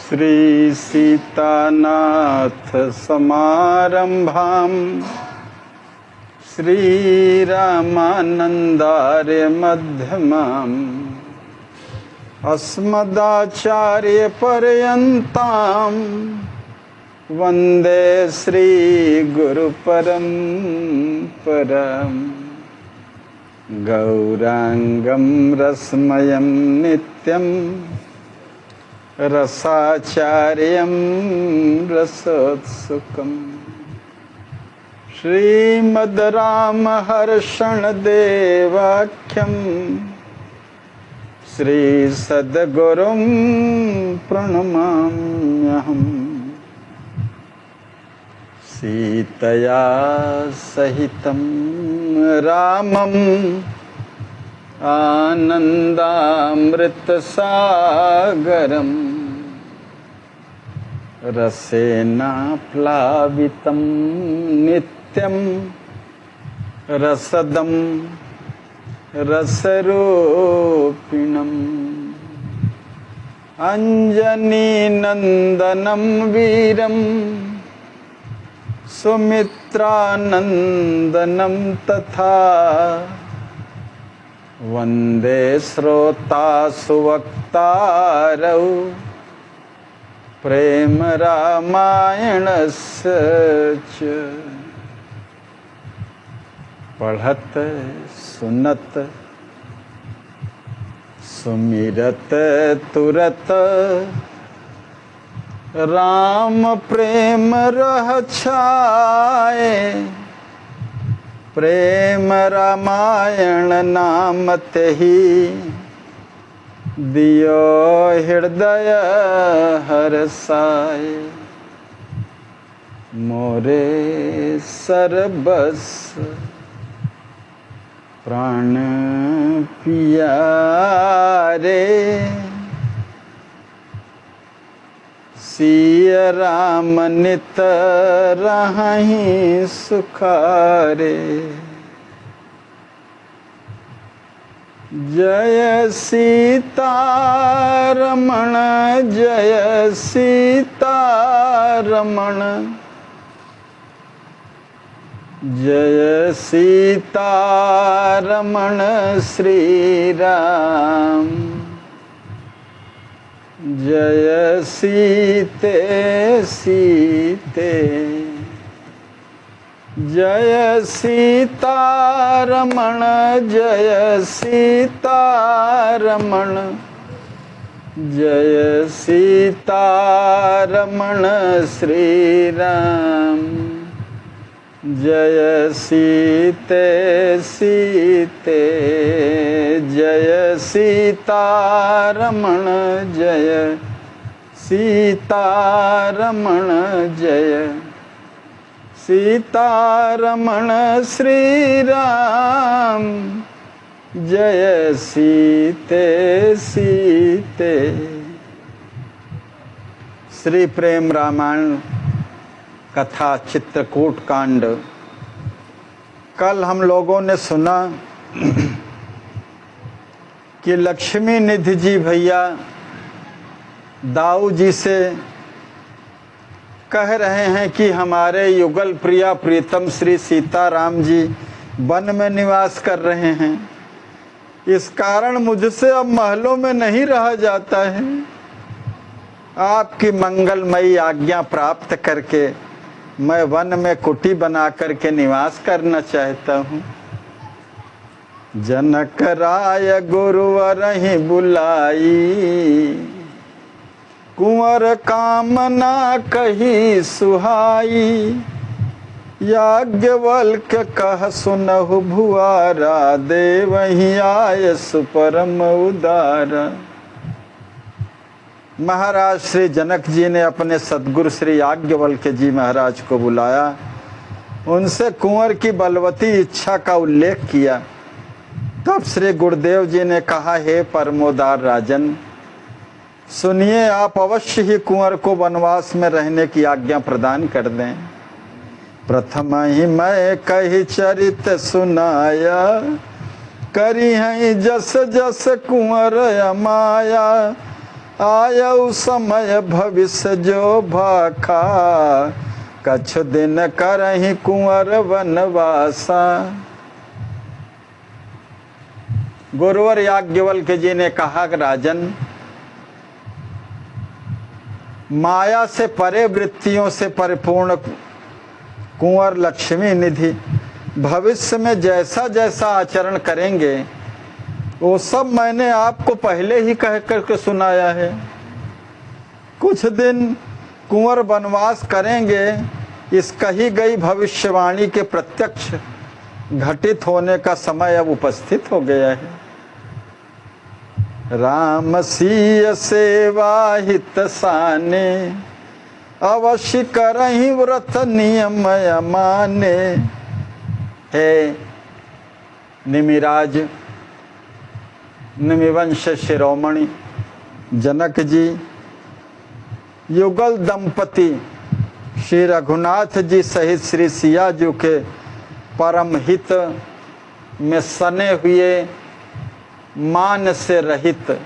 श्री सीतानाथ समारंभां श्रीरामानंदार्य मध्यमाम् अस्मदाचार्य पर्यन्तां वन्दे श्री गुरु परम्पराम् गौरांगं रसमयं नित्यं रसाचार्यं रसोत्सुकम् श्रीमद् रामहर्षण देवाख्यं श्री सद्गुरुं प्रणमाम्यहम्। सीतया सहितं रामं आनन्दामृतसागरं रसेना प्लावितं नित्यं रसदं रसरूपिणम् अंजनीनन्दनं वीरं सुमित्रानन्दनं तथा वन्दे श्रोतासुवक्तारौ प्रेम रामायणस्य च। पढ़त सुनत सुमिरत तुरत राम प्रेम रह छाए। प्रेम रामायण नाम तेहि दियो हृदय हरसाए। मोरे सरबस प्राण पियारे सिय राम नित रहहि सुखारे। जय सीतारमण जय सीतारमण जय सीतारमण श्री राम। जय सीते सीते जय सीतारमण जय सीतारमण जय सीतारमण श्री राम। जय सीते सीते जय सीतारमण जय सीतारमण जय सीतारमण श्री राम। जय सीते सीते। श्री प्रेम रामायण कथा चित्रकूट कांड। कल हम लोगों ने सुना कि लक्ष्मी निधि जी भैया दाऊ जी से कह रहे हैं कि हमारे युगल प्रिया प्रीतम श्री सीताराम जी वन में निवास कर रहे हैं, इस कारण मुझसे अब महलों में नहीं रहा जाता है। आपकी मंगलमयी आज्ञा प्राप्त करके मैं वन में कुटी बना करके निवास करना चाहता हूँ। जनक राय गुरुवर ही बुलाई कुंवर कामना कही सुहाई। याज्ञवल्क्य कह सुनहु भुआरा देवहि आय सुपरम उदारा। महाराज श्री जनक जी ने अपने सद्गुरु श्री याज्ञवल्क्य जी महाराज को बुलाया, उनसे कुंवर की बलवती इच्छा का उल्लेख किया। तब श्री गुरुदेव जी ने कहा, हे परमोदार राजन, सुनिए, आप अवश्य ही कुंवर को वनवास में रहने की आज्ञा प्रदान कर दें। प्रथम ही मैं कही चरित सुनाया, करी है जस जस कुंवर अमाया। आयौ समय भविष्य जो भाखा, कछु दिन करहि कुंवर वनवासा। गुरुवर याज्ञवल्क्य जी ने कहा कि राजन, माया से परे वृत्तियों से परिपूर्ण कुंवर लक्ष्मी निधि भविष्य में जैसा जैसा आचरण करेंगे वो सब मैंने आपको पहले ही कह करके सुनाया है। कुछ दिन कुंवर वनवास करेंगे, इस कही गई भविष्यवाणी के प्रत्यक्ष घटित होने का समय अब उपस्थित हो गया है। राम सीय सेवा हित साने, अवश्य करहि व्रत नियम माने। हे निमिराज, निमिवंश शिरोमणि जनक जी, युगल दंपति श्री रघुनाथ जी सहित श्री सिया जी के परम हित में सने हुए, मान से रहित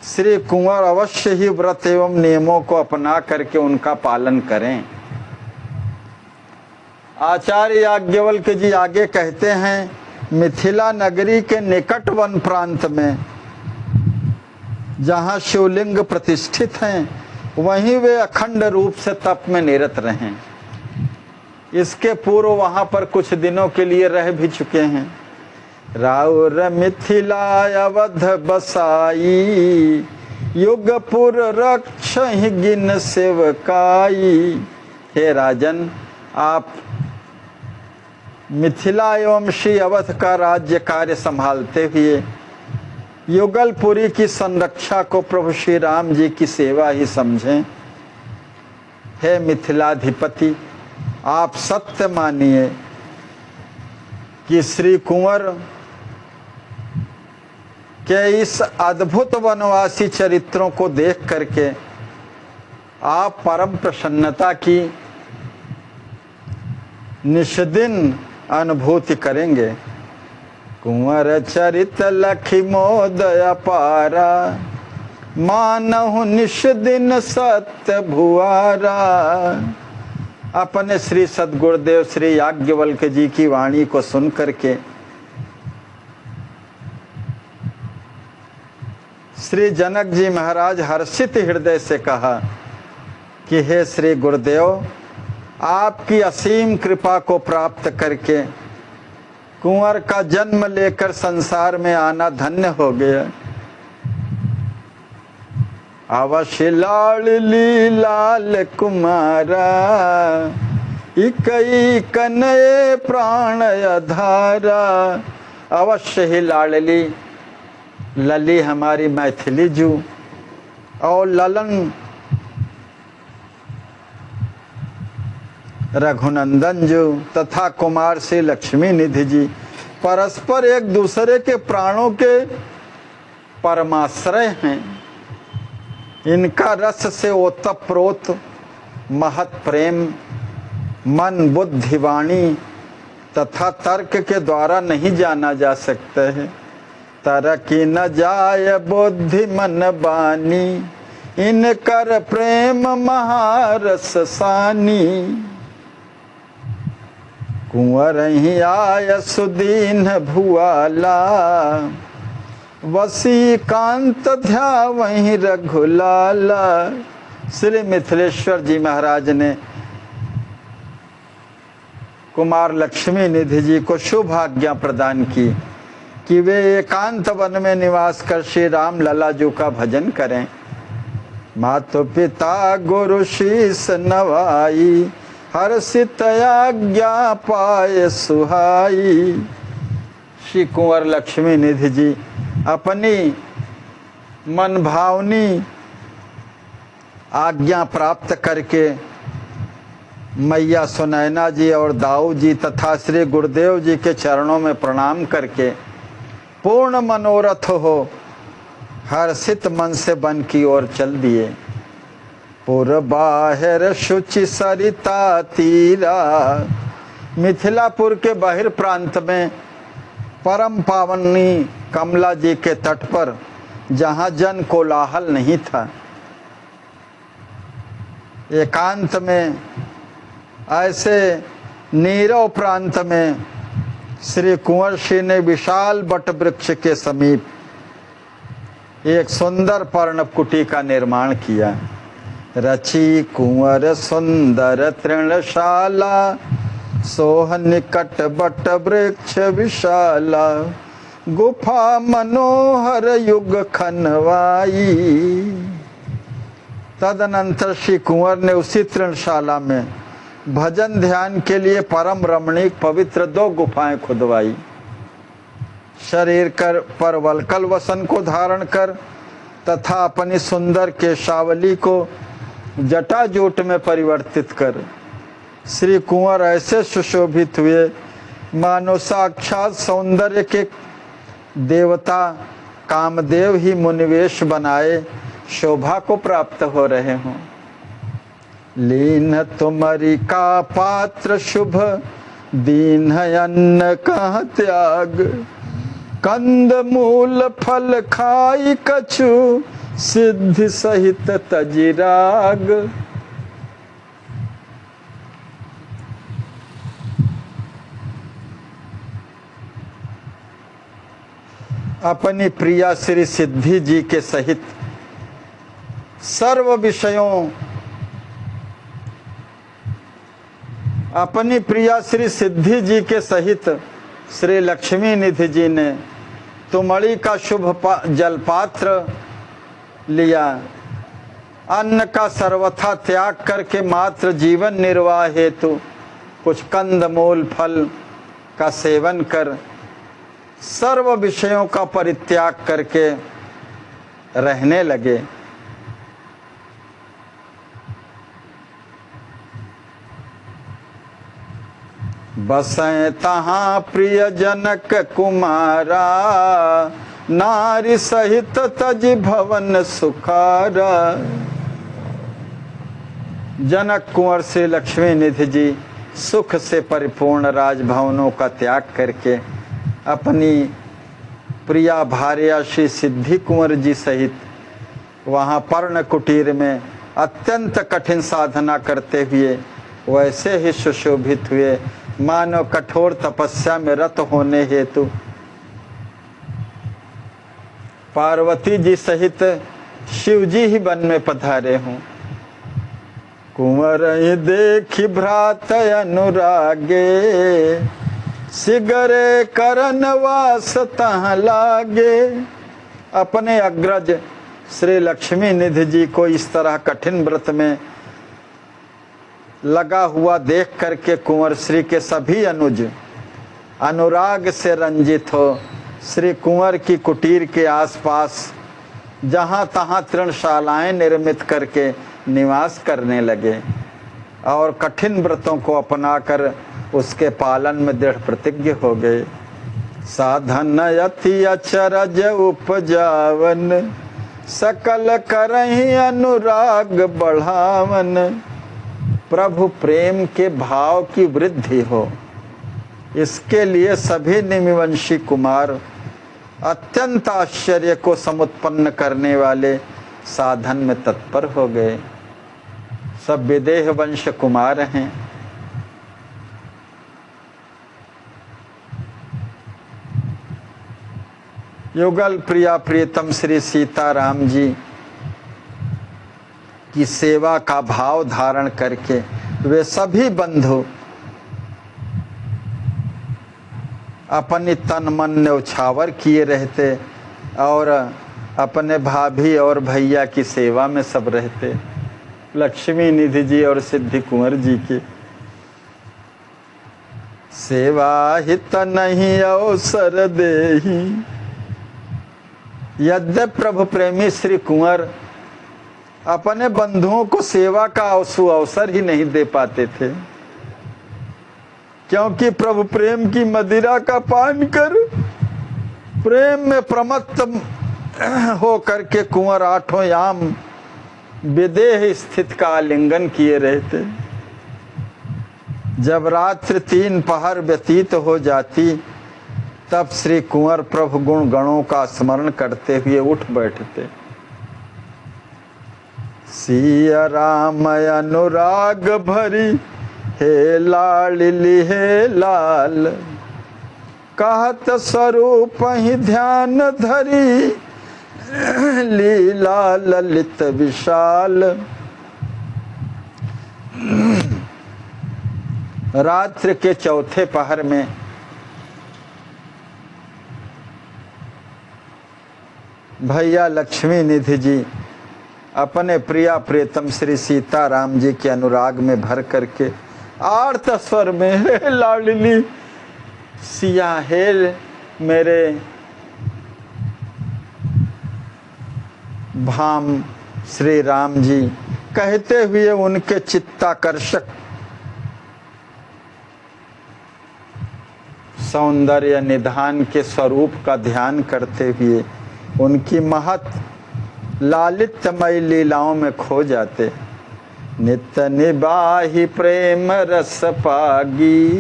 श्री कुंवर अवश्य ही व्रत एवं नियमों को अपना करके उनका पालन करें। आचार्य याज्ञवल्क्य जी आगे कहते हैं, मिथिला नगरी के निकट वन प्रांत में जहाँ शिवलिंग प्रतिष्ठित हैं, वहीं वे अखंड रूप से तप में निरत रहें। इसके पूर्व वहाँ पर कुछ दिनों के लिए रह भी चुके हैं। राउर मिथिला अवध बसाई, युगपुर रक्षहि गिन सेवकाई। हे राजन, आप मिथिला एवं श्री अवध का राज्य कार्य संभालते हुए युगलपुरी की संरक्षा को प्रभु श्री राम जी की सेवा ही समझें। हे मिथिलाधिपति, आप सत्य मानिए कि श्री कुंवर के इस अद्भुत वनवासी चरित्रों को देख करके आप परम प्रसन्नता की निष्दिन अनुभूति करेंगे। कुंवर चरित लखि मोद अपारा, मानहु निष्दिन सत्य भुआरा। अपने श्री सद्गुरुदेव श्री याज्ञवल्क्य जी की वाणी को सुन करके श्री जनक जी महाराज हर्षित हृदय से कहा कि हे श्री गुरुदेव, आपकी असीम कृपा को प्राप्त करके कुंवर का जन्म लेकर संसार में आना धन्य हो गया। अवश्य लाडली लाल कुमारा, इकई कनये प्राण आधारा। अवश्य ही लाडली लली हमारी मैथिली जू और ललन रघुनंदन जी तथा कुमार से लक्ष्मी निधि जी परस्पर एक दूसरे के प्राणों के परमाश्रय हैं। इनका रस से ओतप्रोत महत प्रेम मन बुद्धि वाणी तथा तर्क के द्वारा नहीं जाना जा सकता है। तरकी न जाय बुद्धि मन बानी, इनकर प्रेम महारस सानी। कुंवर ही आय सुदीन भुआला, वसी कांत ध्यावहि रघुलाला। श्री मिथिलेश्वर जी महाराज ने कुमार लक्ष्मी निधि जी को शुभ आज्ञा प्रदान की कि वे एकांत वन में निवास कर श्री राम लला जी का भजन करें। मातु पिता गुरु शीस नवाई, हर्षित आज्ञा पाए सुहाई। श्री कुंवर लक्ष्मी निधि जी अपनी मन भावनी आज्ञा प्राप्त करके मैया सुनैना जी और दाऊ जी तथा श्री गुरुदेव जी के चरणों में प्रणाम करके पूर्ण मनोरथ हो हर्षित मन से वन की ओर चल दिए। पुर बाहर शुचि सरिता तीरा, मिथिलापुर के बाहर प्रांत में परम पावनी कमला जी के तट पर जहाँ जन कोलाहल नहीं था। एकांत में ऐसे नीरव प्रांत में श्री कुंवर सिंह ने विशाल बट वृक्ष के समीप एक सुंदर पर्णव कुटी का निर्माण किया। रची कुंवर सुंदर तृणशाला, सोह निकट बट वृक्ष विशाला, गुफा मनोहर युग खनवाई। तदनंतर श्री कुंवर ने उसी तृणशाला में भजन ध्यान के लिए परम रमणीक पवित्र 2 गुफाएं खुदवाई। शरीर पर वलकल वसन को धारण कर तथा अपनी सुंदर केशावली को जटाजूट में परिवर्तित कर श्री कुंवर ऐसे सुशोभित हुए मानो साक्षात सौंदर्य के देवता कामदेव ही मुनिवेश बनाए शोभा को प्राप्त हो रहे हों। लीन तुमरी का पात्र शुभ, दीन अन्न कह त्याग, कंद मूल फल खाई कछु, सिद्धि सहित तजिराग। अपनी प्रिया श्री सिद्धि जी के सहित सर्व विषयों अपनी प्रिया श्री सिद्धि जी के सहित श्री लक्ष्मी निधि जी ने तुमड़ी का शुभ जलपात्र लिया। अन्न का सर्वथा त्याग करके मात्र जीवन निर्वाह हेतु कुछ कंदमूल फल का सेवन कर सर्व विषयों का परित्याग करके रहने लगे। बसें तहाँ प्रिय जनक कुमारा, नारी सहित तज भवन सुखारा। जनक कुंवर श्री लक्ष्मी निधि जी सुख से परिपूर्ण राजभवनों का त्याग करके अपनी प्रिया भार्या श्री सिद्धि कुंवर जी सहित वहाँ पर्ण कुटीर में अत्यंत कठिन साधना करते हुए वैसे ही सुशोभित हुए मानो कठोर तपस्या में रत होने हेतु पार्वती जी सहित शिव जी ही वन में पधारे हों। कुंवर देखी भ्रात अनुरागे, सिगरे करन वास तह लागे। अपने अग्रज श्री लक्ष्मी निधि जी को इस तरह कठिन व्रत में लगा हुआ देख करके कुंवर श्री के सभी अनुज अनुराग से रंजित हो श्री कुंवर की कुटीर के आसपास जहाँ तहाँ तृणशालाएं निर्मित करके निवास करने लगे और कठिन व्रतों को अपनाकर उसके पालन में दृढ़ प्रतिज्ञ हो गए। साधन अति अचरज उपजावन, सकल करहि अनुराग बढ़ावन। प्रभु प्रेम के भाव की वृद्धि हो, इसके लिए सभी निमिवंशी कुमार अत्यंत आश्चर्य को समुत्पन्न करने वाले साधन में तत्पर हो गए। सब विदेह वंश कुमार हैं। युगल प्रिया प्रियतम श्री सीताराम जी की सेवा का भाव धारण करके वे सभी बंधु अपनी तन मन न्यौछावर किए रहते और अपने भाभी और भैया की सेवा में सब रहते। लक्ष्मी निधि जी और सिद्धि कुंवर जी की सेवा हित नहीं अवसर देही। यद्यपि प्रभु प्रेमी श्री कुंवर अपने बंधुओं को सेवा का अवसर ही नहीं दे पाते थे, क्योंकि प्रभु प्रेम की मदिरा का पान कर प्रेम में प्रमत्त हो करके कुंवर आठों याम विदेह स्थित का आलिंगन किए रहते। जब रात्रि 3 पहर व्यतीत हो जाती तब श्री कुंवर प्रभु गुण गणों का स्मरण करते हुए उठ बैठते। सिया राम अनुराग भरी हे लाडली हे लाल, कहत स्वरूप ही ध्यान धरी लीला ललित विशाल। रात्रि के चौथे पहर में भैया लक्ष्मी निधि जी अपने प्रिया प्रियतम श्री सीताराम जी के अनुराग में भर करके आर्त स्वर में हे लाडली सिया हे मेरे भाम श्री राम जी कहते हुए उनके चित्ताकर्षक सौंदर्य निधान के स्वरूप का ध्यान करते हुए उनकी महत लालित्यमय लीलाओं में खो जाते। नित्य निबाही प्रेम रस पागी,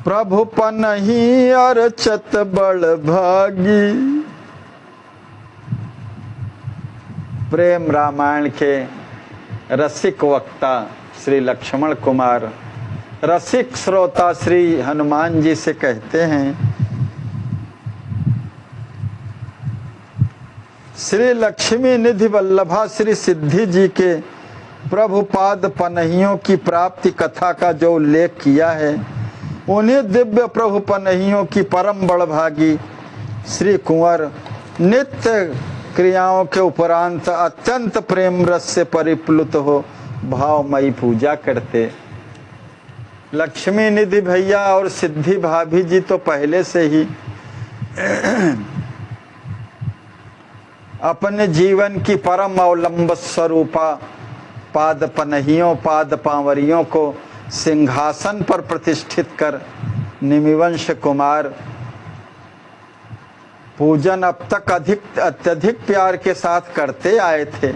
प्रभु पनहि अर्चत बड़ भागी। प्रेम रामायण के रसिक वक्ता श्री लक्ष्मण कुमार रसिक श्रोता श्री हनुमान जी से कहते हैं, श्री लक्ष्मी निधि वल्लभा श्री सिद्धि जी के प्रभुपाद पनहियों की प्राप्ति कथा का जो उल्लेख किया है, उन्हीं दिव्य प्रभु पनहियों की परम बड़भागी श्री कुंवर नित्य क्रियाओं के उपरांत अत्यंत प्रेम रस से परिप्लुत हो भावमयी पूजा करते। लक्ष्मी निधि भैया और सिद्धि भाभी जी तो पहले से ही अपने जीवन की परम अवलंब स्वरूपा पाद पनहियों पाद पांवरियों को सिंहासन पर प्रतिष्ठित कर निमिवंश कुमार पूजन अब तक अत्यधिक प्यार के साथ करते आए थे।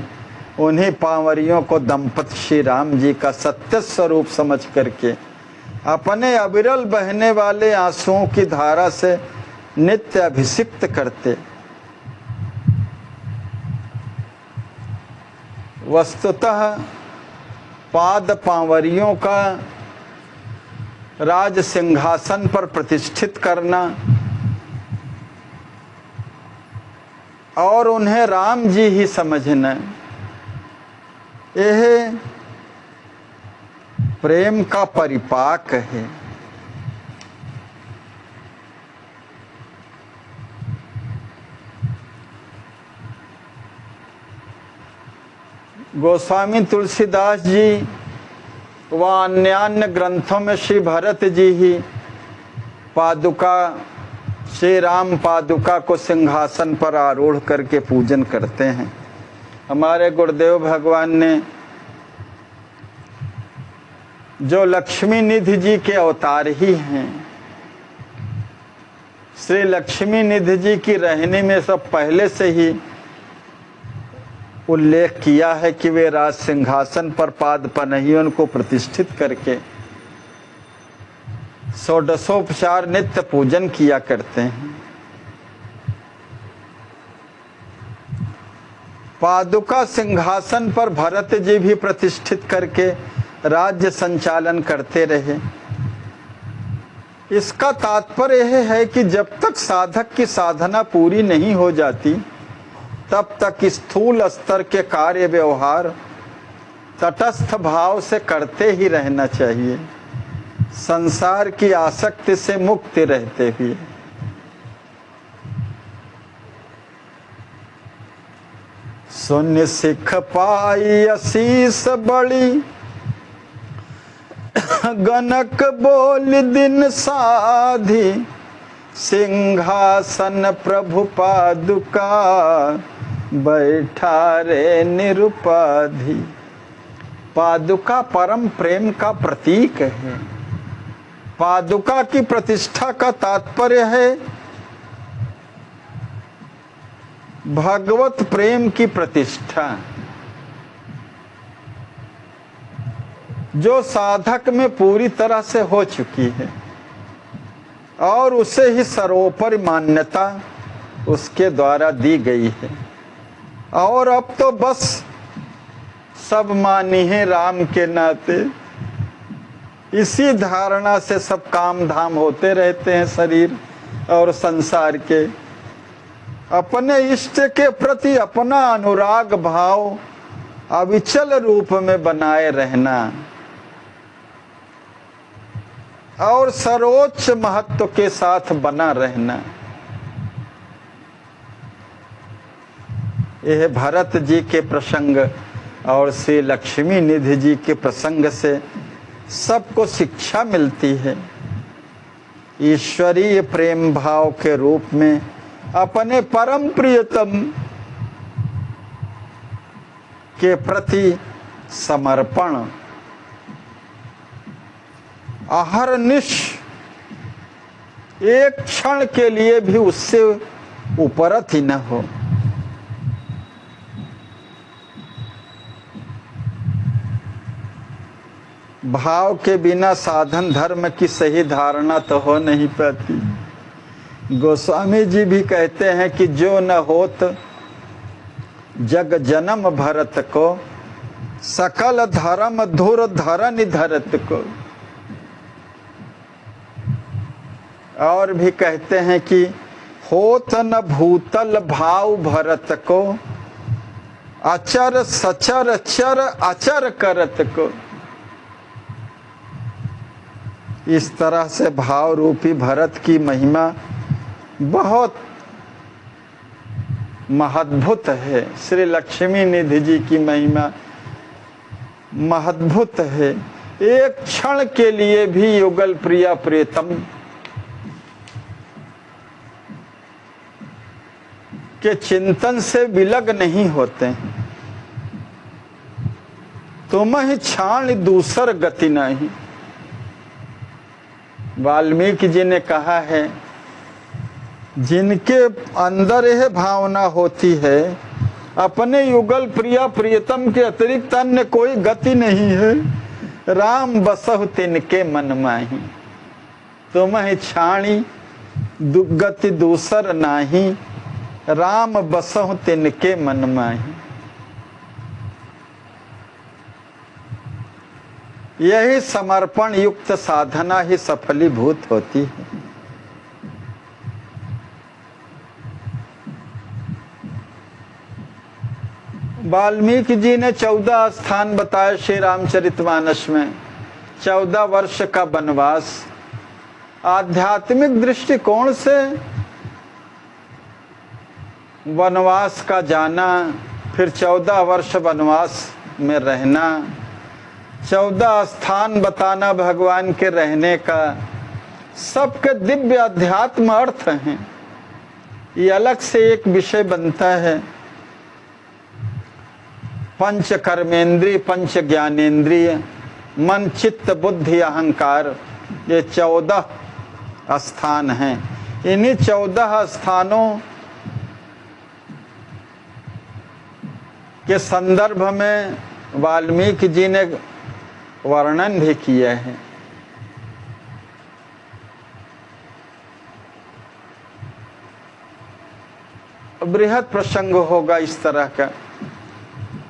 उन्हीं पांवरियों को दंपति श्री राम जी का सत्य स्वरूप समझ करके अपने अविरल बहने वाले आंसुओं की धारा से नित्य अभिषिक्त करते। वस्तुतः पाद पांवरियों का राज सिंहासन पर प्रतिष्ठित करना और उन्हें राम जी ही समझना, यह प्रेम का परिपाक है। गोस्वामी तुलसीदास जी व अन्य ग्रंथों में श्री भरत जी ही पादुका श्री राम पादुका को सिंहासन पर आरूढ़ करके पूजन करते हैं। हमारे गुरुदेव भगवान ने जो लक्ष्मी निधि जी के अवतार ही हैं, श्री लक्ष्मी निधि जी की रहनी में सब पहले से ही उल्लेख किया है कि वे राज सिंहासन पर पाद पनहियों को प्रतिष्ठित करके षोडशोपचार नित्य पूजन किया करते हैं। पादुका सिंहासन पर भरत जी भी प्रतिष्ठित करके राज्य संचालन करते रहे। इसका तात्पर्य यह है कि जब तक साधक की साधना पूरी नहीं हो जाती तब तक स्थूल स्तर के कार्य व्यवहार तटस्थ भाव से करते ही रहना चाहिए, संसार की आसक्ति से मुक्त रहते हुए। शून्य सिख पाई असीस बड़ी, गनक बोल दिन साधी, सिंहासन प्रभु पादुका बैठा रे निरुपाधि। पादुका परम प्रेम का प्रतीक है। पादुका की प्रतिष्ठा का तात्पर्य है भगवत प्रेम की प्रतिष्ठा, जो साधक में पूरी तरह से हो चुकी है। और उसे ही सर्वोपरि मान्यता उसके द्वारा दी गई है। और अब तो बस सब मानी है राम के नाते, इसी धारणा से सब काम धाम होते रहते हैं शरीर और संसार के। अपने इष्ट के प्रति अपना अनुराग भाव अविचल रूप में बनाए रहना और सर्वोच्च महत्व के साथ बना रहना, यह भरत जी के प्रसंग और श्री लक्ष्मी निधि जी के प्रसंग से सबको शिक्षा मिलती है। ईश्वरीय प्रेम भाव के रूप में अपने परम प्रियतम के प्रति समर्पण अहरनिश एक क्षण के लिए भी उससे उपरत ही न हो। भाव के बिना साधन धर्म की सही धारणा तो हो नहीं पाती। गोस्वामी जी भी कहते हैं कि जो न होत जग जन्म भरत को, सकल धर्म धुर धरन धरत को। और भी कहते हैं कि होत न भूतल भाव भरत को, अचर सचर चर अचर करत को। इस तरह से भाव रूपी भरत की महिमा बहुत महद्भुत है। श्री लक्ष्मी निधि जी की महिमा महद्भुत है। एक क्षण के लिए भी युगल प्रिया प्रियतम के चिंतन से विलग नहीं होते। तुम ही छाण दूसर गति नहीं। वाल्मीकि जी ने कहा है, जिनके अंदर यह भावना होती है अपने युगल प्रिया प्रियतम के अतिरिक्त अन्य कोई गति नहीं है, राम बसहु तिनके मन माही। तुम ही छाणी गति दूसर नाही, राम बसहु तिनके मन माही। यही समर्पण युक्त साधना ही सफलीभूत होती है। वाल्मीकि जी ने 14 स्थान बताए श्री रामचरितमानस में। 14 वर्ष का वनवास आध्यात्मिक दृष्टिकोण से वनवास का जाना, फिर 14 वर्ष वनवास में रहना, 14 स्थान बताना भगवान के रहने का, सबके दिव्य अध्यात्म अर्थ हैं। ये अलग से एक विषय बनता है। पंच कर्मेंद्रिय, पंच ज्ञानेंद्रिय, मन चित्त बुद्धि अहंकार, ये 14 स्थान हैं। इन्हीं 14 स्थानों के संदर्भ में वाल्मीकि जी ने वर्णन भी किया है। बृहद प्रसंग होगा इस तरह का।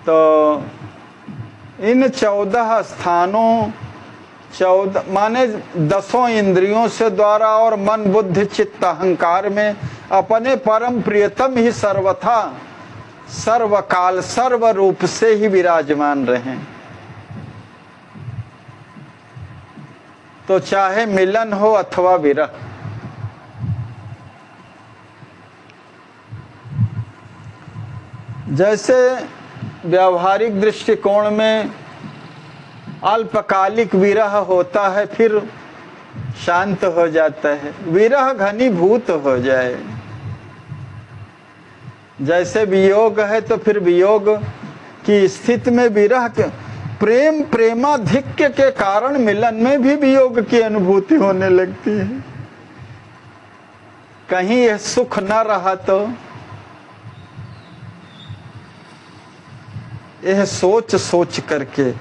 तो इन 14 स्थानों 14 माने 10 इंद्रियों से द्वारा और मन बुद्धि चित्त अहंकार में अपने परम प्रियतम ही सर्वथा सर्वकाल सर्व रूप से ही विराजमान रहें। तो चाहे मिलन हो अथवा विरह, जैसे व्यावहारिक दृष्टिकोण में अल्पकालिक विरह होता है फिर शांत हो जाता है, विरह घनीभूत हो जाए। जैसे वियोग है तो फिर वियोग की स्थिति में विरह के प्रेम प्रेमाधिक्य के कारण मिलन में भी वियोग की अनुभूति होने लगती है। कहीं यह सुख न रहा तो यह सोच सोच करके,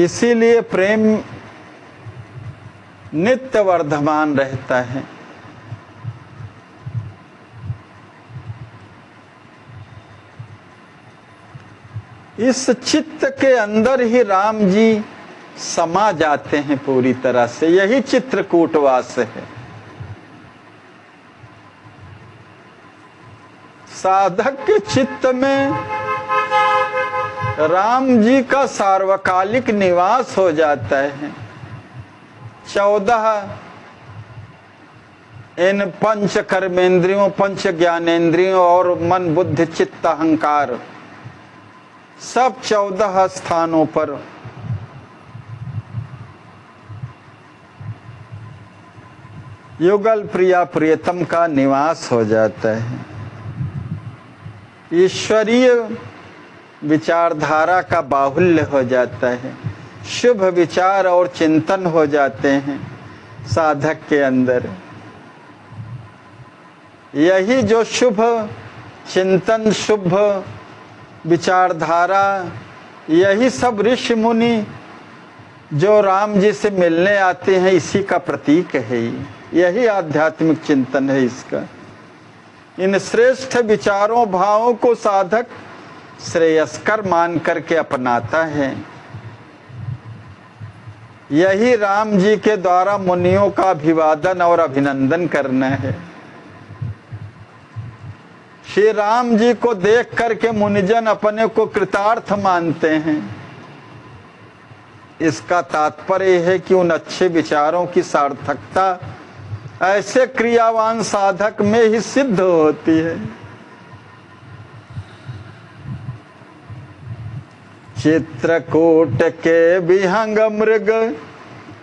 इसीलिए प्रेम नित्य वर्धमान रहता है। इस चित्त के अंदर ही राम जी समा जाते हैं पूरी तरह से। यही चित्रकूटवास है। साधक के चित्त में राम जी का सार्वकालिक निवास हो जाता है। 14 इन पंच कर्मेंद्रियों, पंच ज्ञानेंद्रियों और मन बुद्धि चित्त अहंकार, सब 14 स्थानों पर युगल प्रिया प्रियतम का निवास हो जाता है। ईश्वरीय विचारधारा का बाहुल्य हो जाता है। शुभ विचार और चिंतन हो जाते हैं साधक के अंदर। यही जो शुभ चिंतन, शुभ विचारधारा, यही सब ऋषि मुनि जो राम जी से मिलने आते हैं, इसी का प्रतीक है। यही आध्यात्मिक चिंतन है इसका। इन श्रेष्ठ विचारों भावों को साधक श्रेयस्कर मान करके अपनाता है। यही राम जी के द्वारा मुनियों का अभिवादन और अभिनंदन करना है। श्री राम जी को देख करके मुनिजन अपने को कृतार्थ मानते हैं। इसका तात्पर्य है कि उन अच्छे विचारों की सार्थकता ऐसे क्रियावान साधक में ही सिद्ध होती है। चित्रकूट के विहंग मृग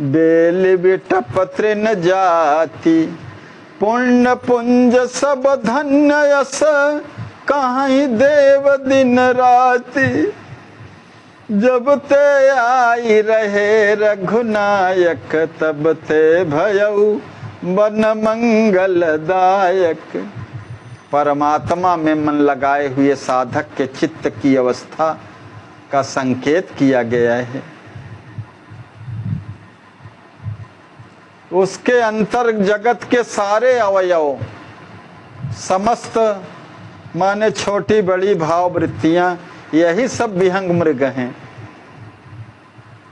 बेल बिटपत्र न जाति, पुण्य पुंज सब धन्य यस कहीं देव दिन राति। जब ते आई रहे रघुनायक, तब ते भयऊ वन मंगलदायक। परमात्मा में मन लगाए हुए साधक के चित्त की अवस्था का संकेत किया गया है। उसके अंतर जगत के सारे अवयव, समस्त माने छोटी बड़ी भाव वृत्तियां, यही सब विहंग मृग हैं।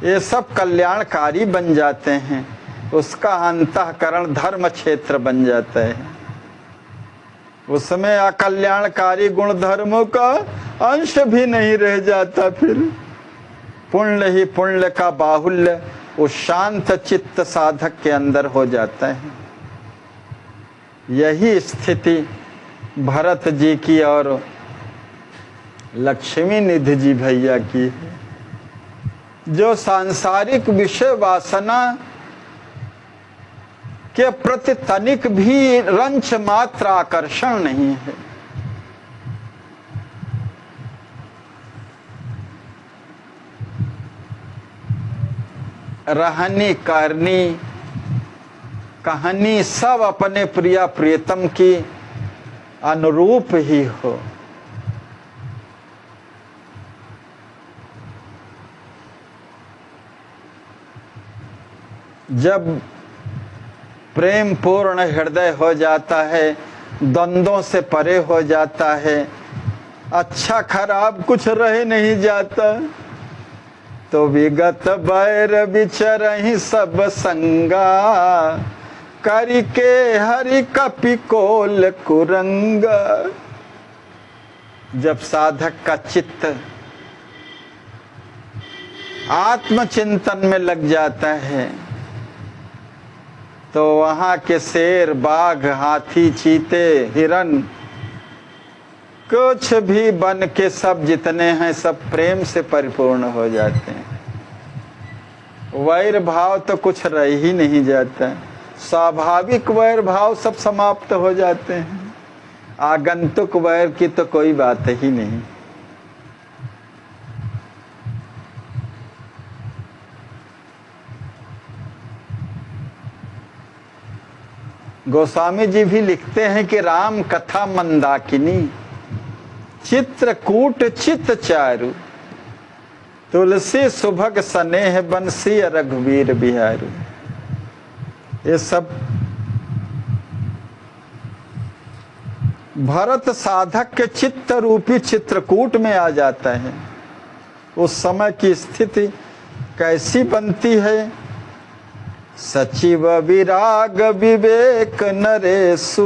ये सब कल्याणकारी बन जाते हैं। उसका अंतःकरण धर्म क्षेत्र बन जाता है। उसमें अकल्याणकारी गुण धर्मों का अंश भी नहीं रह जाता। फिर पुण्य ही पुण्य का बाहुल्य उस शांत चित्त साधक के अंदर हो जाता है। यही स्थिति भरत जी की और लक्ष्मी निधि जी भैया की है, जो सांसारिक विषय वासना के प्रति तनिक भी रंच मात्र आकर्षण नहीं है। रहनी करनी कहानी सब अपने प्रिया प्रियतम की अनुरूप ही हो। जब प्रेम पूर्ण हृदय हो जाता है, द्वंद्वों से परे हो जाता है, अच्छा खराब कुछ रह नहीं जाता, तो विगत बैर बिचरहि सब संगा, करके हरि कपि कोल कुरंगा। जब साधक का चित्त आत्मचिंतन में लग जाता है, तो वहाँ के शेर, बाघ, हाथी, चीते, हिरन, कुछ भी बन के सब जितने हैं सब प्रेम से परिपूर्ण हो जाते हैं। वैर भाव तो कुछ रह ही नहीं जाता। स्वाभाविक वैर भाव सब समाप्त हो जाते हैं। आगंतुक वैर की तो कोई बात ही नहीं। गोस्वामी जी भी लिखते हैं कि राम कथा मंदाकिनी, चित्रकूट चित चारु, तुलसी सुभग स्नेह बंसी रघुवीर बिहारू। ये सब भरत साधक के चित्त रूपी चित्रकूट में आ जाता है। उस समय की स्थिति कैसी बनती है। सचिव विराग विवेक नरेशु,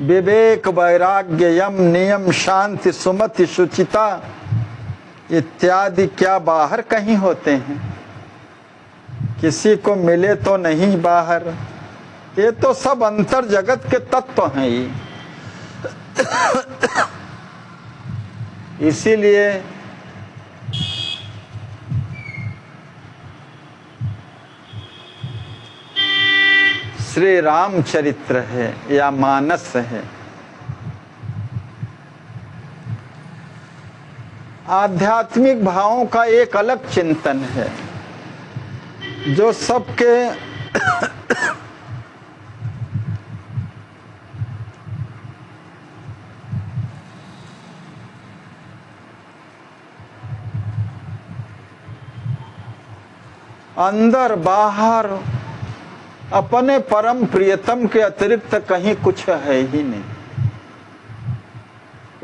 विवेक वैराग्य यम नियम शांति सुमति शुचिता इत्यादि क्या बाहर कहीं होते हैं? किसी को मिले तो नहीं बाहर, ये तो सब अंतर जगत के तत्व हैं ये। इसीलिए श्री रामचरित्र है या मानस है, आध्यात्मिक भावों का एक अलग चिंतन है जो सबके अंदर बाहर अपने परम प्रियतम के अतिरिक्त कहीं कुछ है ही नहीं।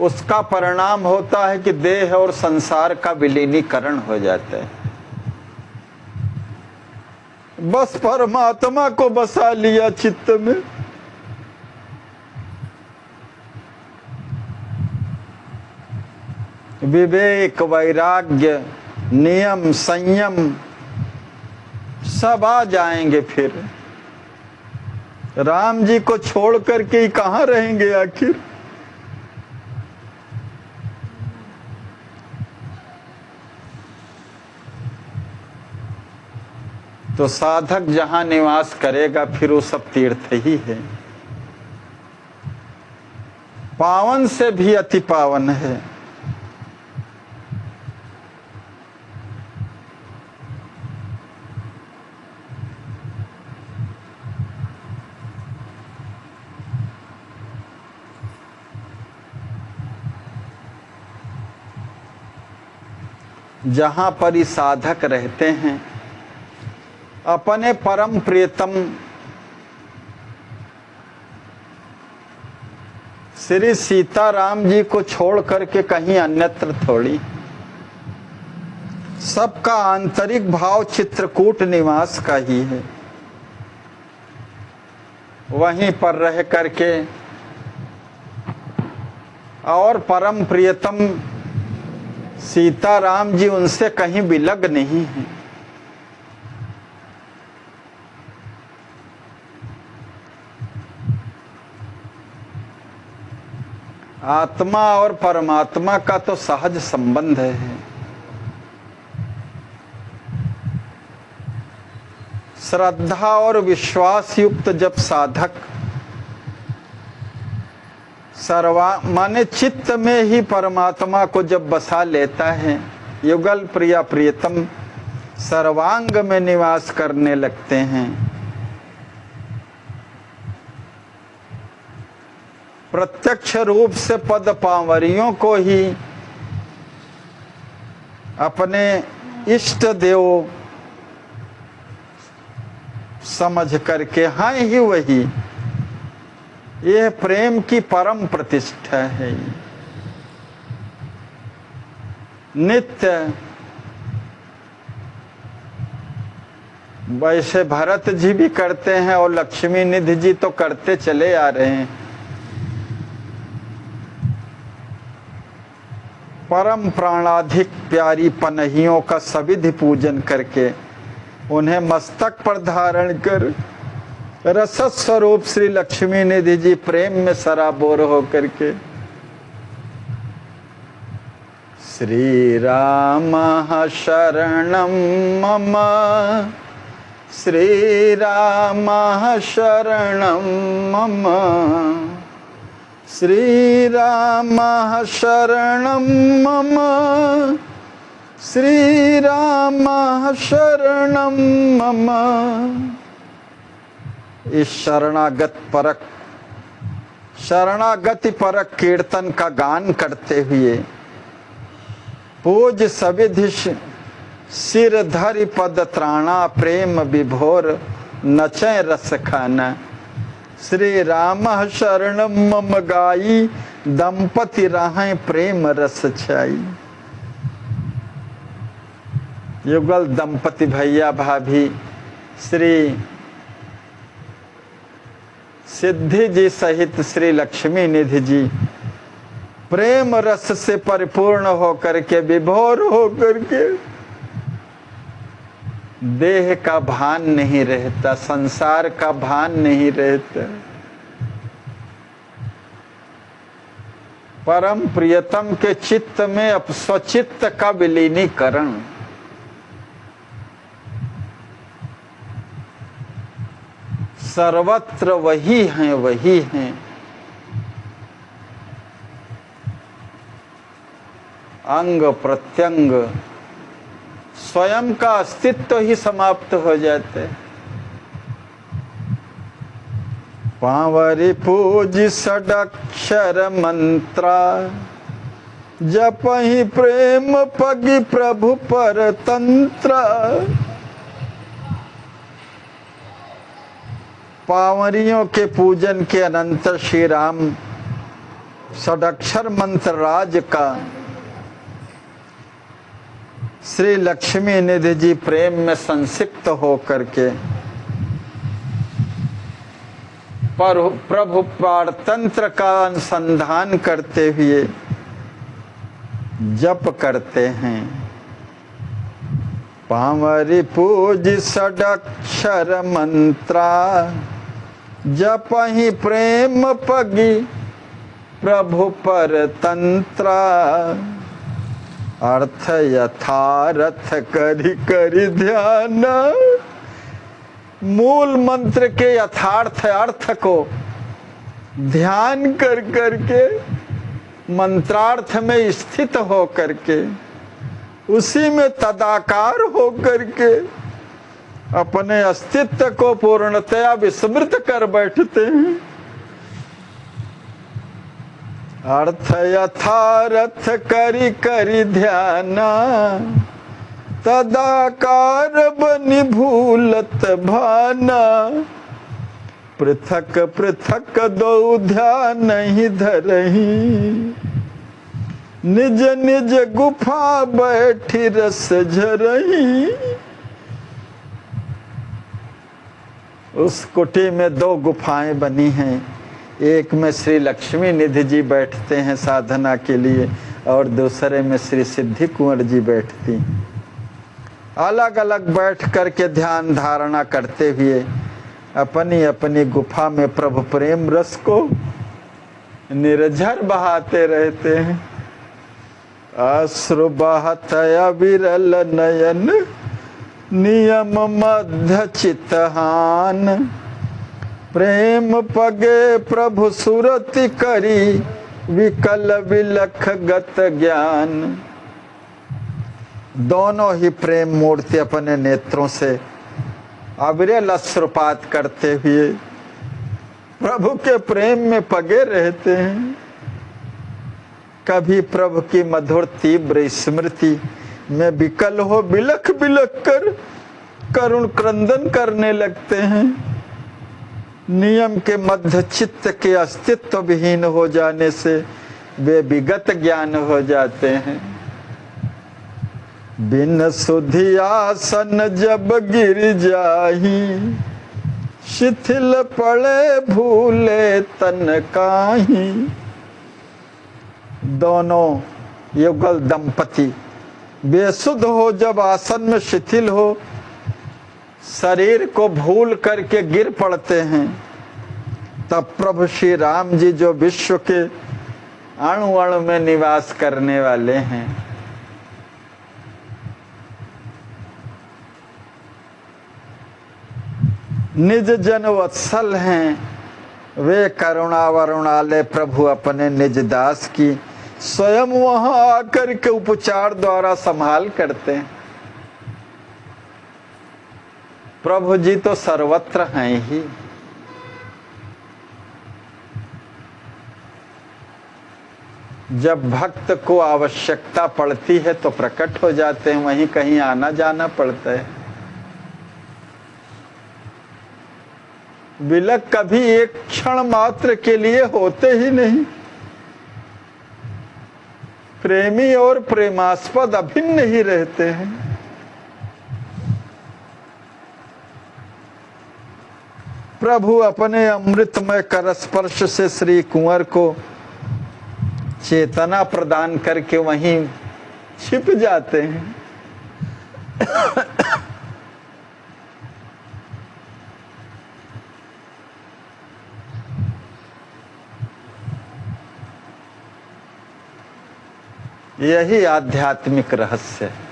उसका परिणाम होता है कि देह और संसार का विलीनीकरण हो जाता है। बस परमात्मा को बसा लिया चित्त में, विवेक वैराग्य नियम संयम सब आ जाएंगे। फिर राम जी को छोड़ करके ही कहां रहेंगे आखिर? तो साधक जहां निवास करेगा फिर वो सब तीर्थ ही है, पावन से भी अति पावन है। जहां पर ही साधक रहते हैं अपने परम प्रियतम श्री सीताराम जी को छोड़ करके कहीं अन्यत्र थोड़ी, सबका आंतरिक भाव चित्रकूट निवास का ही है। वहीं पर रह करके और परम प्रियतम सीताराम जी उनसे कहीं विलग नहीं है। आत्मा और परमात्मा का तो सहज संबंध है। श्रद्धा और विश्वास युक्त जब साधक माने चित्त में ही परमात्मा को जब बसा लेता है, युगल प्रिया प्रियतम सर्वांग में निवास करने लगते हैं, प्रत्यक्ष रूप से पद पांवरियों को ही अपने इष्ट देव समझ करके हाँ ही वही, यह प्रेम की परम प्रतिष्ठा है। नित्य वैसे भरत जी भी करते हैं और लक्ष्मी निधि जी तो करते चले आ रहे हैं। परम प्राणाधिक प्यारी पनहियों का सविधि पूजन करके उन्हें मस्तक पर धारण कर रसद स्वरूप श्री लक्ष्मी निधि जी प्रेम में सराबोर होकर के श्री राम शरणम मम, श्री राम शरणम मम, श्री राम शरणम मम, श्री राम शरणम मम। इस शरणागति परक कीर्तन का गान करते हुए पूज सविधि सिर धरि पद त्राणा प्रेम विभोर नचय रस खाना। श्री राम शरण मम गाई, दंपति रहें प्रेम रस छाई। युगल दंपति भैया भाभी श्री सिद्धि जी सहित श्री लक्ष्मी निधि जी प्रेम रस से परिपूर्ण होकर के, विभोर होकर के, देह का भान नहीं रहता, संसार का भान नहीं रहता। परम प्रियतम के चित्त में अब स्वचित्त का विलीनीकरण। सर्वत्र वही हैं, वही हैं। अंग प्रत्यंग स्वयं का अस्तित्व ही समाप्त हो जाते। पावरी पूज षडक्षर मंत्रा, जपहि प्रेम पगि प्रभु पर तंत्र। पावरियों के पूजन के अनंतर श्री राम षडक्षर मंत्र राज का श्री लक्ष्मी निधि जी प्रेम में संसिक्त होकर के प्रभु पारतंत्र का अनुसंधान करते हुए जप करते हैं। पावरी पूज षडक्षर मंत्रा, जपहि प्रेम पगि प्रभु पर तंत्रा। अर्थ यथारथ करि करि ध्यान, मूल मंत्र के यथार्थ अर्थ को ध्यान कर करके, मंत्रार्थ में स्थित हो करके, उसी में तदाकार हो करके अपने अस्तित्व को पूर्णतया विस्मृत कर बैठते हैं। अर्थ यथारथ करि करि ध्याना, तदाकार बनि भूलत भाना। पृथक पृथक दो ध्यान ही धरही, निज निज गुफा बैठी रस झरही। उस कुटी में दो गुफाएं बनी हैं, एक में श्री लक्ष्मी निधि जी बैठते हैं साधना के लिए, और दूसरे में श्री सिद्धि कुंवर जी बैठती। अलग अलग बैठ करके ध्यान धारणा करते हुए अपनी अपनी गुफा में प्रभु प्रेम रस को निर्झर बहाते रहते हैं। अश्रु बहत अविरल नयन, नियम मध्य चितहान। प्रेम पगे प्रभु सुरति करी, विकल विलख गत ज्ञान। दोनों ही प्रेम मूर्ति अपने नेत्रों से अविरल अश्रुपात करते हुए प्रभु के प्रेम में पगे रहते हैं। कभी प्रभु की मधुर तीव्र स्मृति में विकल हो बिलख बिलख कर करुण क्रंदन करने लगते हैं। नियम के मध्य चित्त के अस्तित्व विहीन हो जाने से वे विगत ज्ञान हो जाते हैं। बिन सुधि आसन जब गिर जाही, शिथिल पड़े भूले तन काहीं। दोनों युगल दंपति बेसुध हो जब आसन में शिथिल हो, शरीर को भूल करके गिर पड़ते हैं, तब प्रभु श्री राम जी जो विश्व के अणु अणु में निवास करने वाले हैं, निज जन वत्सल हैं, वे करुणा वरुणालय प्रभु अपने निज दास की स्वयं वहां आकर के उपचार द्वारा संभाल करते हैं। प्रभु जी तो सर्वत्र हैं ही। जब भक्त को आवश्यकता पड़ती है तो प्रकट हो जाते हैं, वहीं कहीं आना जाना पड़ता है। विलग कभी एक क्षण मात्र के लिए होते ही नहीं। प्रेमी और प्रेमास्पद अभिन्न ही रहते हैं। प्रभु अपने अमृतमय कर स्पर्श से श्री कुंवर को चेतना प्रदान करके वहीं छिप जाते हैं। यही आध्यात्मिक रहस्य है।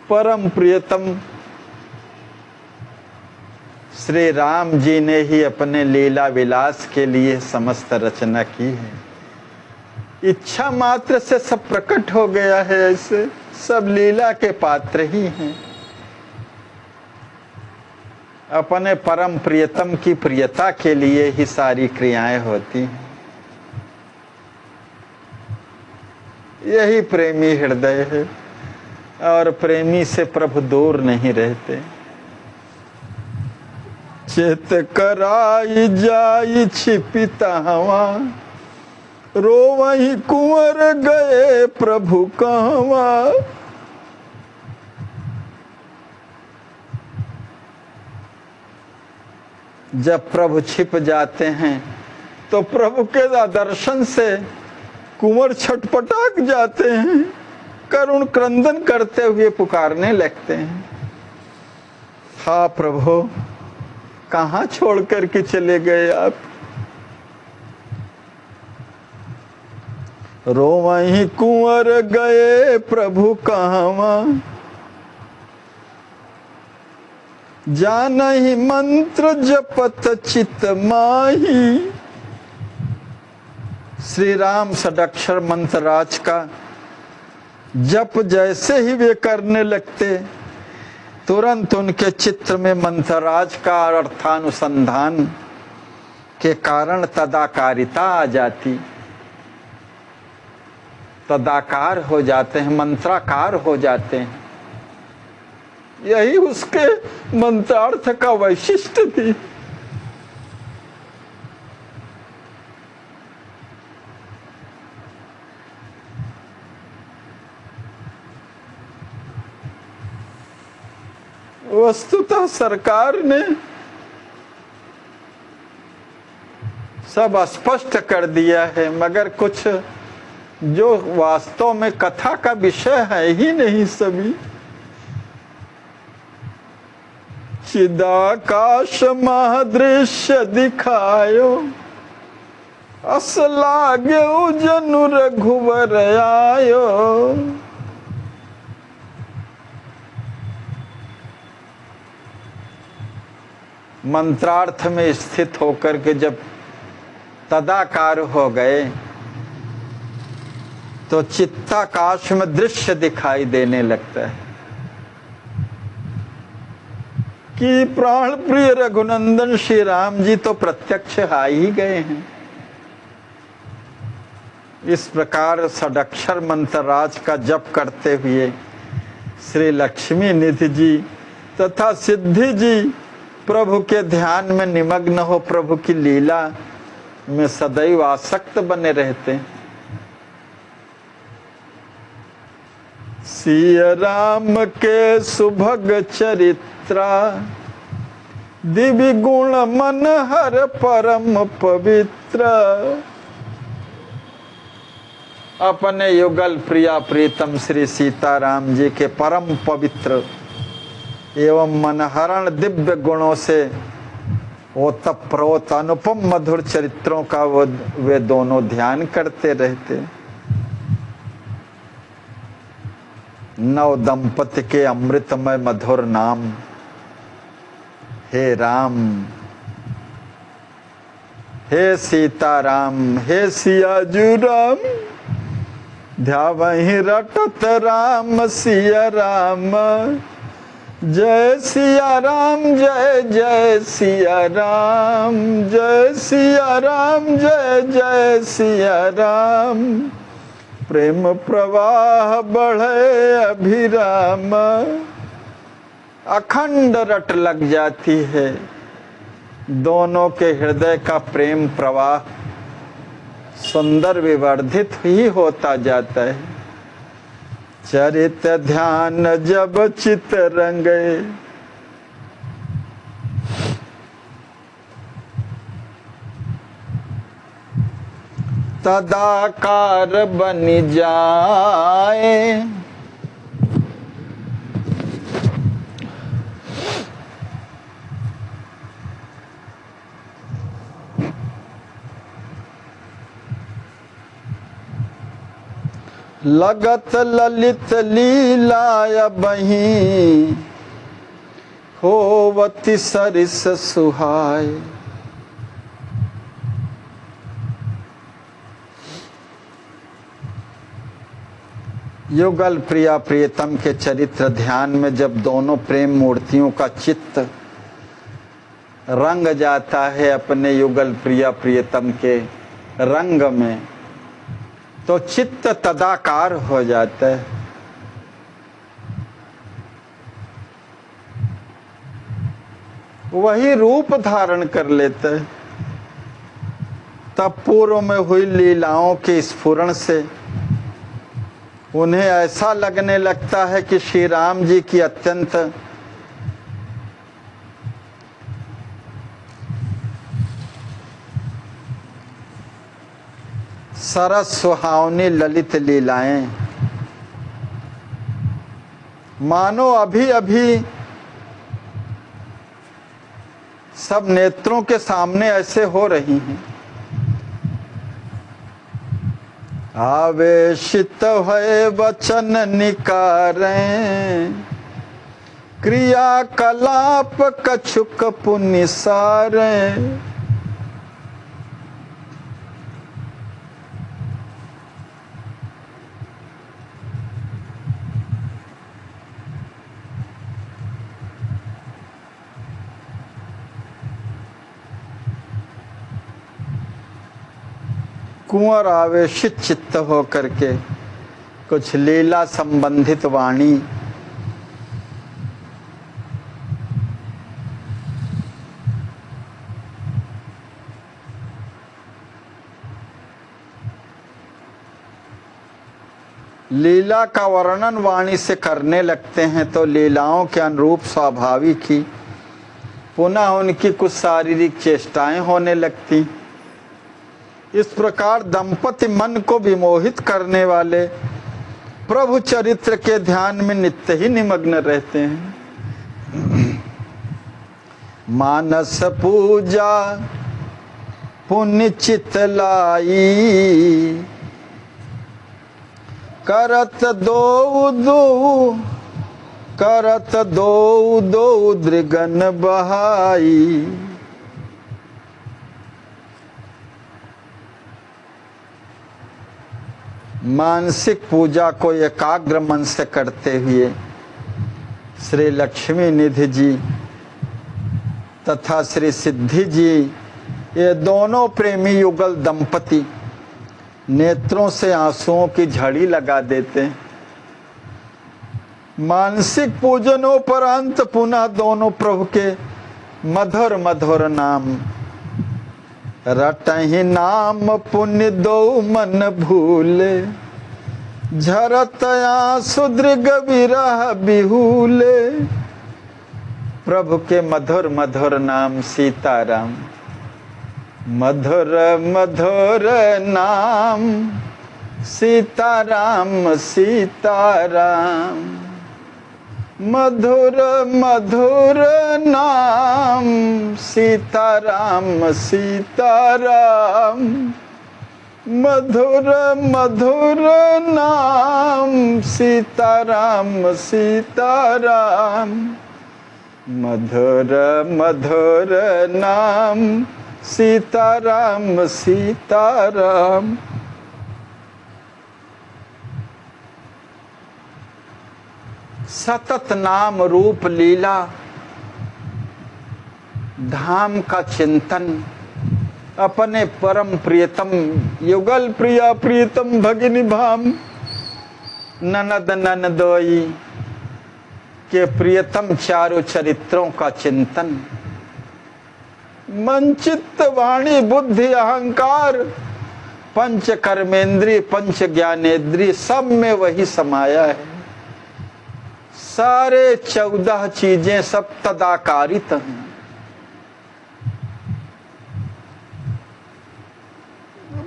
परम प्रियतम श्री राम जी ने ही अपने लीला विलास के लिए समस्त रचना की है। इच्छा मात्र से सब प्रकट हो गया है, ऐसे सब लीला के पात्र ही हैं। अपने परम प्रियतम की प्रियता के लिए ही सारी क्रियाएं होती हैं। यही प्रेमी हृदय है और प्रेमी से प्रभु दूर नहीं रहते। चित कराई जाई छिपिता हवा, रोवहीं कुंवर गए प्रभु कहवा। जब प्रभु छिप जाते हैं तो प्रभु के दर्शन से कुंवर छटपटाक जाते हैं, करुण क्रंदन करते हुए पुकारने लगते हैं, हा प्रभु कहाँ छोड़ करके चले गए आप। रोवहीं कुंवर गए प्रभु कहवा, जानहि मंत्र जपत चित माही। श्री राम षडाक्षर मंत्र राज का जप जैसे ही वे करने लगते, तुरंत उनके चित्र में मंत्रराज का अर्थानुसंधान के कारण तदाकारिता आ जाती, तदाकार हो जाते हैं, मंत्राकार हो जाते हैं। यही उसके मंत्रार्थ का वैशिष्ट्य थी। वस्तुतः सरकार ने सब स्पष्ट कर दिया है, मगर कुछ जो वास्तव में कथा का विषय है ही नहीं सभी। चिदाकाश महादृश्य दिखायो, अस लाग्यो जनु रघुवर आयो। मंत्रार्थ में स्थित होकर के जब तदाकार हो गए तो चित्ताकाश में दृश्य दिखाई देने लगता है कि प्राण प्रिय रघुनंदन श्री राम जी तो प्रत्यक्ष आ ही गए हैं। इस प्रकार षडाक्षर मंत्र राज का जप करते हुए श्री लक्ष्मी निधि जी तथा सिद्धि जी प्रभु के ध्यान में निमग्न हो प्रभु की लीला में सदैव आसक्त बने रहते हैं। सिया राम के सुभग चरित्रा, दिव्य गुण मन हर परम पवित्र। अपने युगल प्रिया प्रीतम श्री सीताराम जी के परम पवित्र एवं मनहरण दिव्य गुणों से ओतप्रोत अनुपम मधुर चरित्रों का वे दोनों ध्यान करते रहते। नव दंपति के अमृतमय मधुर नाम हे राम, हे सीताराम, हे सियाजू राम, ध्यावहि रटत राम सिया राम। जय सिया राम, जय जय सिया राम, जय सिया राम, जय जय सिया राम। प्रेम प्रवाह बढ़े अभिराम। अखंड रट लग जाती है, दोनों के हृदय का प्रेम प्रवाह सुंदर विवर्धित ही होता जाता है। चरित ध्यान जब चित रंगे, तदाकार बन जाए। लगत ललित लीला बही, होवति सरिस सुहाय। युगल प्रिया प्रियतम के चरित्र ध्यान में जब दोनों प्रेम मूर्तियों का चित्त रंग जाता है अपने युगल प्रिया प्रियतम के रंग में, तो चित्त तदाकार हो जाता है। वही रूप धारण कर लेता है। तब पूर्व में हुई लीलाओं के स्फुरण से उन्हें ऐसा लगने लगता है कि श्री राम जी की अत्यंत सरस सुहावनी ललित लीलाएं मानो अभी अभी सब नेत्रों के सामने ऐसे हो रही हैं। आवेशित है वचन निकारें, क्रियाकलाप कछुक पुण्य सारें। कुंवर आवेशित चित्त हो करके कुछ लीला संबंधित वाणी लीला का वर्णन वाणी से करने लगते हैं तो लीलाओं के अनुरूप स्वाभाविक ही पुनः उनकी कुछ शारीरिक चेष्टाएं होने लगती। इस प्रकार दंपति मन को विमोहित करने वाले प्रभु चरित्र के ध्यान में नित्य ही निमग्न रहते हैं। मानस पूजा पुण्य चित लाई, करत दो दृगन बहाई। मानसिक पूजा को एकाग्र मन से करते हुए श्री लक्ष्मी निधि जी तथा श्री सिद्धि जी, ये दोनों प्रेमी युगल दंपति नेत्रों से आंसुओं की झड़ी लगा देते हैं। मानसिक पूजनोपरांत पुनः दोनों प्रभु के मधुर मधुर नाम रटहि नाम पुण्य दो मन भूले, झरत आंसु दृग विरह बिहुले। प्रभु के मधुर मधुर नाम सीताराम, मधुर मधुर नाम सीताराम सीताराम, मधुर मधुर नाम सीताराम सीताराम, मधुर मधुर नाम सीताराम सीताराम, मधुर मधुर नाम सीताराम सीताराम। सतत नाम रूप लीला धाम का चिंतन अपने परम प्रियतम युगल प्रिया प्रियतम भगिनी भाम ननद ननदोई के प्रियतम चारों चरित्रों का चिंतन। मन चित्त वाणी बुद्धि अहंकार पंच कर्मेंद्रिय पंच ज्ञानेन्द्रिय सब में वही समाया है। सारे 14 चीजें सब तदाकारित हैं।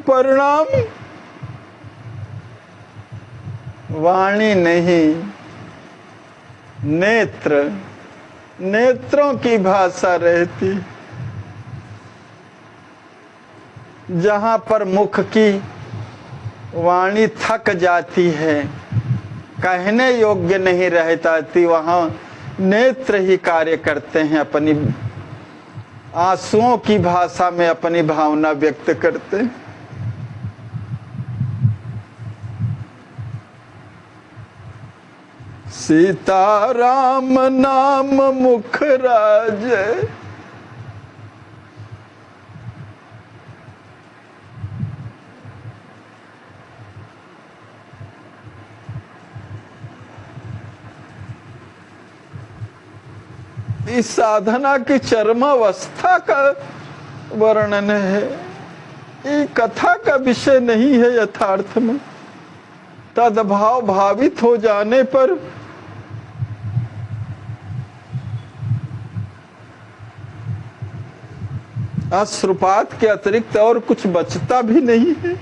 परिणाम वाणी नहीं, नेत्र, नेत्रों की भाषा रहती। जहां पर मुख की वाणी थक जाती है, कहने योग्य नहीं रहता थी, वहां नेत्र ही कार्य करते हैं, अपनी आंसुओं की भाषा में अपनी भावना व्यक्त करते हैं। सीताराम नाम मुख राजे, इस साधना की चरमावस्था का वर्णन है। ये कथा का विषय नहीं है। यथार्थ में तद्भाव भावित हो जाने पर अश्रुपात के अतिरिक्त और कुछ बचता भी नहीं है।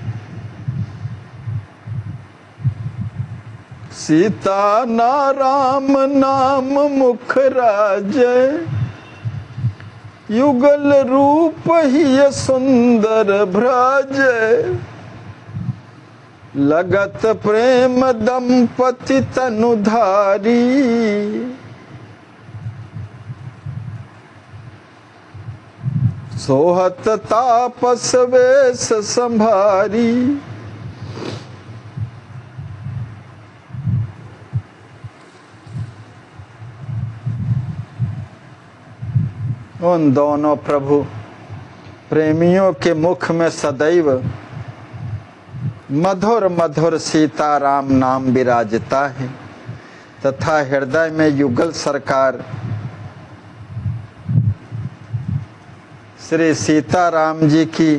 सीता नाराम नाम मुख राजय, युगल रूप ही सुंदर भ्राजय, लगत प्रेम दंपति तनुधारी, सोहत तापस वेश संभारी। उन दोनों प्रभु प्रेमियों के मुख में सदैव मधुर मधुर सीताराम नाम विराजता है, तथा हृदय में युगल सरकार श्री सीताराम जी की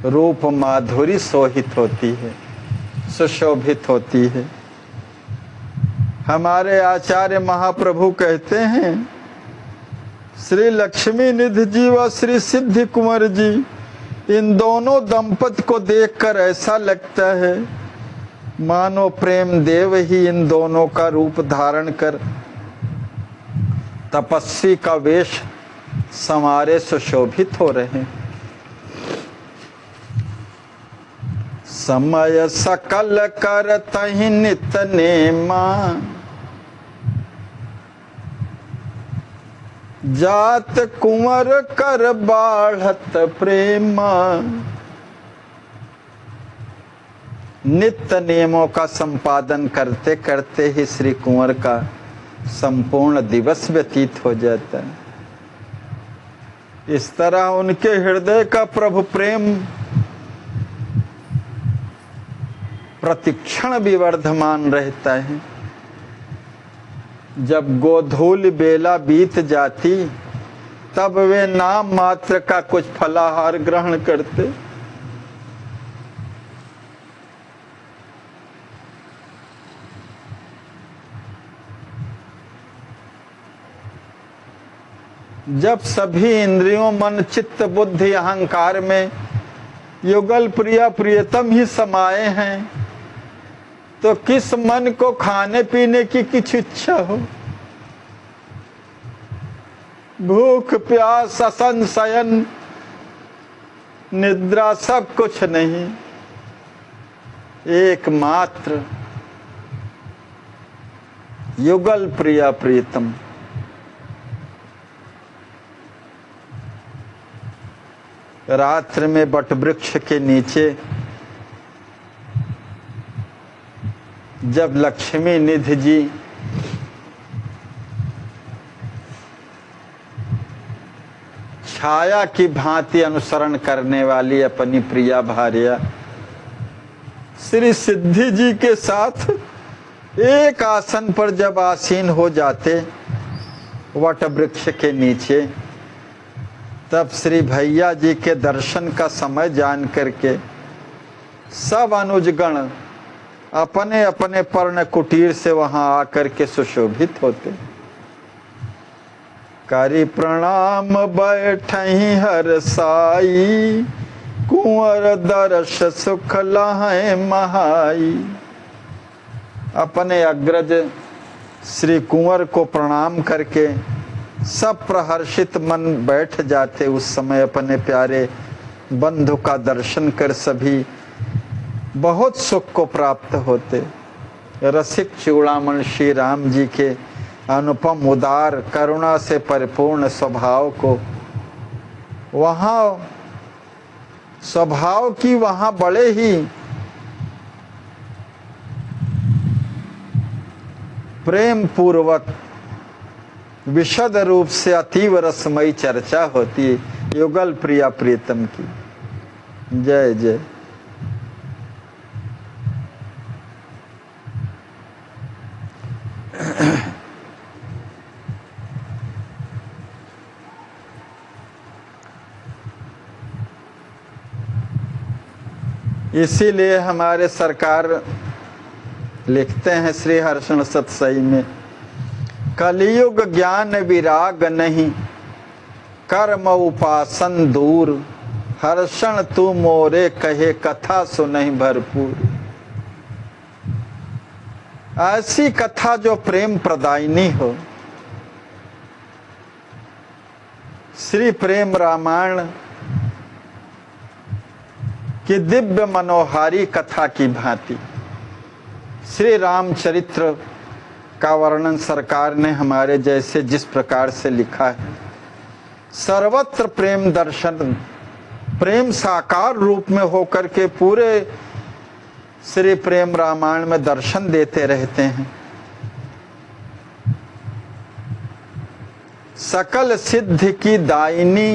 रूप माधुरी सोहित होती है, सुशोभित होती है। हमारे आचार्य महाप्रभु कहते हैं, श्री लक्ष्मी निधि जी व श्री सिद्धि कुंवर जी, इन दोनों दंपति को देखकर ऐसा लगता है मानो प्रेम देव ही इन दोनों का रूप धारण कर तपस्वी का वेश संवारे सुशोभित हो रहे। समय सकल कर तहि नित नेमा, जात कुंवर कर बाढ़त प्रेमा। नित्य नियमों का संपादन करते करते ही श्री कुंवर का संपूर्ण दिवस व्यतीत हो जाता है। इस तरह उनके हृदय का प्रभु प्रेम प्रतिक्षण विवर्धमान रहता है। जब गोधूल बेला बीत जाती तब वे नाम मात्र का कुछ फलाहार ग्रहण करते। जब सभी इंद्रियों मन चित्त बुद्धि अहंकार में युगल प्रिया प्रियतम ही समाये हैं, तो किस मन को खाने पीने की कुछ इच्छा हो? भूख प्यास असन शयन निद्रा सब कुछ नहीं, एकमात्र युगल प्रिया प्रियतम। रात्रि में वटवृक्ष के नीचे जब लक्ष्मी निधि जी छाया की भांति अनुसरण करने वाली अपनी प्रिया भार्या श्री सिद्धि जी के साथ एक आसन पर जब आसीन हो जाते वट वृक्ष के नीचे, तब श्री भैया जी के दर्शन का समय जान करके सब अनुजगण अपने अपने पर्ण कुटीर से वहां आकर के सुशोभित होते। करि प्रणाम बैठहि हर साई, कुंवर दर्श सुख लहै महाई। अपने अग्रज श्री कुंवर को प्रणाम करके सब प्रहर्षित मन बैठ जाते। उस समय अपने प्यारे बंधु का दर्शन कर सभी बहुत सुख को प्राप्त होते। रसिक चूड़ामण श्री राम जी के अनुपम उदार करुणा से परिपूर्ण स्वभाव को वहाँ स्वभाव की वहाँ बड़े ही प्रेम पूर्वक विशद रूप से अतीव रसमयी चर्चा होती है युगल प्रिया प्रीतम की। जय जय। इसीलिए हमारे सरकार लिखते हैं श्री हर्षण सतसई में, कलियुग ज्ञान विराग नहीं, कर्म उपासन दूर, हर्षण तू मोरे कहे कथा सुनहि भरपूर। ऐसी कथा जो प्रेम प्रदायिनी हो। श्री प्रेम रामायण की दिव्य मनोहारी कथा की भांति श्री रामचरित्र का वर्णन सरकार ने हमारे जैसे जिस प्रकार से लिखा है, सर्वत्र प्रेम दर्शन, प्रेम साकार रूप में होकर के पूरे श्री प्रेम रामायण में दर्शन देते रहते हैं। सकल सिद्धि की दायिनी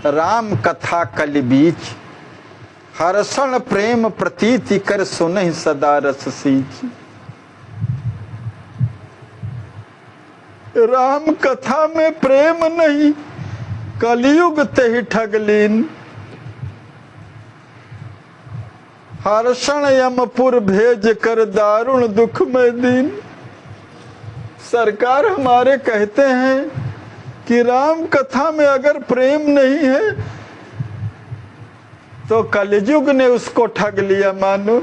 राम कथा कलि बीच, हर्षण प्रेम प्रतीति कर सुनहि सदा रस सींच। राम कथा में प्रेम नहीं, कलयुग तेहि ठगलीन। हर्षण यमपुर भेज कर दारुण दुख में दीन। सरकार हमारे कहते हैं कि राम कथा में अगर प्रेम नहीं है तो कलयुग ने उसको ठग लिया मानो।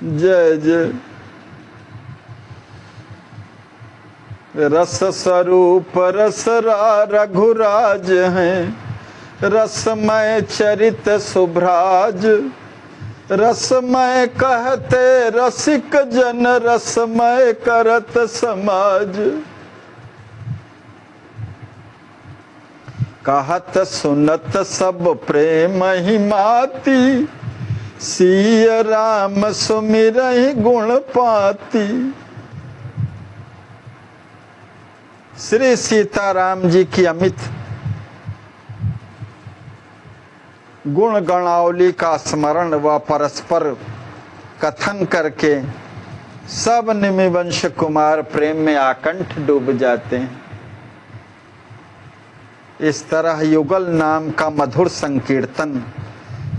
जय जय। रस स्वरूप रसरा रघुराज हैं, रसमय चरित शुभ्राज। रसमय कहते रसिक जन, रसमय करत समाज। कहत सुनत सब प्रेम ही माती, सिय राम सुमिरहि गुण पाती। श्री सीताराम जी की अमित गुण गणावली का स्मरण व परस्पर कथन करके सब निमिवंश कुमार प्रेम में आकंठ डूब जाते हैं। इस तरह युगल नाम का मधुर संकीर्तन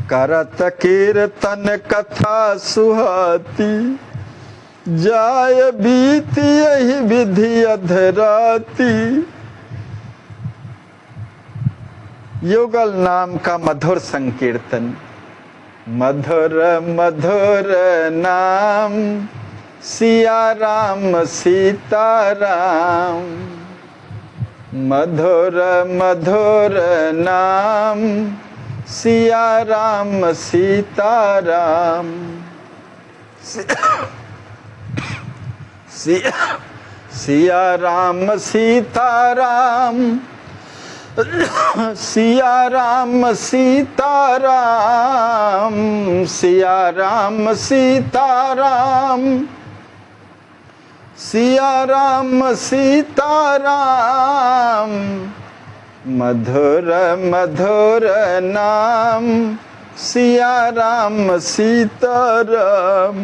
करत कीर्तन कथा सुहाती, जाय बीत यही विधि अधराती। युगल नाम का मधुर संकीर्तन, मधुर मधुर नाम सिया राम सीताराम। मधुर मधुर नाम सिया राम सीताराम। सिया राम सीताराम, सिया राम सीताराम, सिया राम सीताराम, सिया राम सीताराम, मधुर मधुर नाम, सिया राम सीताराम,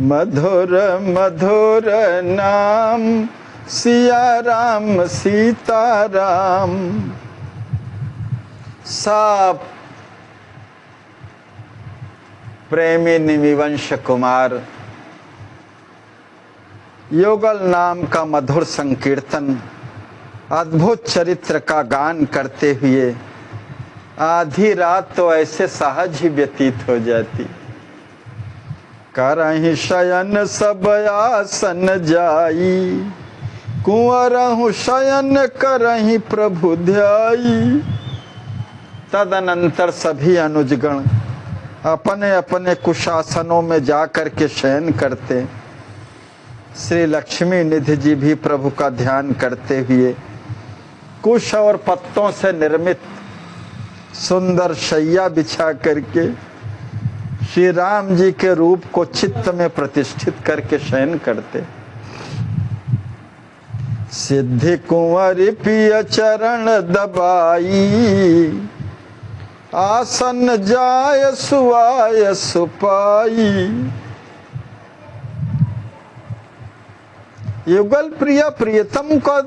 मधुर मधुर नाम, सिया राम सीताराम। सब प्रेमी निमिवंश कुमार युगल नाम का मधुर संकीर्तन, अद्भुत चरित्र का गान करते हुए आधी रात तो ऐसे सहज ही व्यतीत हो जाती। करहि शयन सब आसन जाई, कुंवरहु शयन करहि प्रभु ध्याई। तदनंतर सभी अनुजगण अपने अपने कुशासनों में जाकर के शयन करते। श्री लक्ष्मी निधि जी भी प्रभु का ध्यान करते हुए कुश और पत्तों से निर्मित सुंदर शैया बिछा करके श्री राम जी के रूप को चित्त में प्रतिष्ठित करके शयन करते। सिद्धि कुंवरी पिय चरण दबाई, आसन जाय सुआय सुपाई। युगल प्रिय प्रियतम का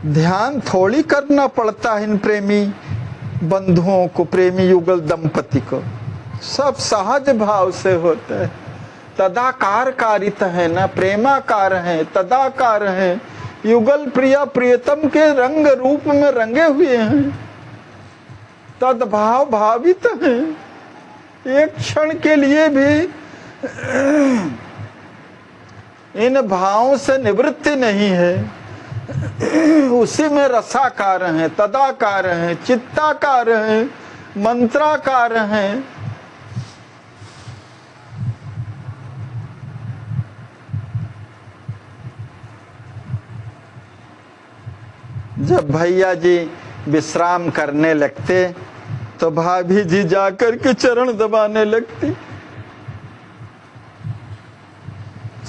ध्यान थोड़ी करना पड़ता है इन प्रेमी बंधुओं को, प्रेमी युगल दंपति को। सब सहज भाव से होता है। तदाकार कारित है ना, प्रेमाकार है, तदाकार है। युगल प्रिय प्रियतम के रंग रूप में रंगे हुए हैं, तदभाव भावित हैं। एक क्षण के लिए भी इन भावों से निवृत्ति नहीं है। उसी में रसाकार हैं, तदाकार हैं, चित्ताकार हैं, मंत्राकार हैं। जब भैया जी विश्राम करने लगते तो भाभी जी जाकर के चरण दबाने लगती।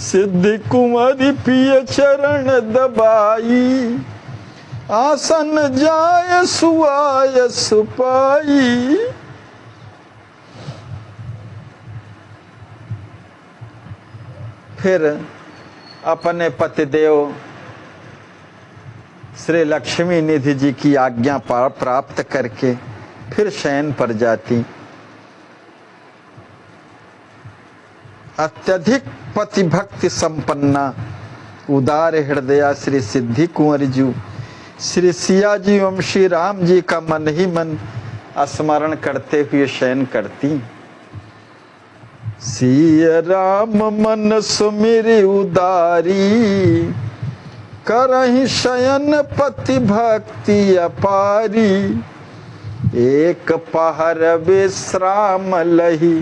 सिद्धि कुंवरी पिय चरण दबाई, आसन जाय सुआय सुपाई। फिर अपने पतिदेव श्री लक्ष्मी निधि जी की आज्ञा प्राप्त करके फिर शयन पर जाती। अत्यधिक पति भक्ति संपन्ना उदार हृदया श्री सिद्धि कुंवरी जी श्री सिया जी एवं श्री राम जी का मन ही मन स्मरण करते हुए शयन करती। सिया राम मन सुमिरि उदारी, करहि शयन पति भक्ति अपारी। एक पहर विश्राम लही,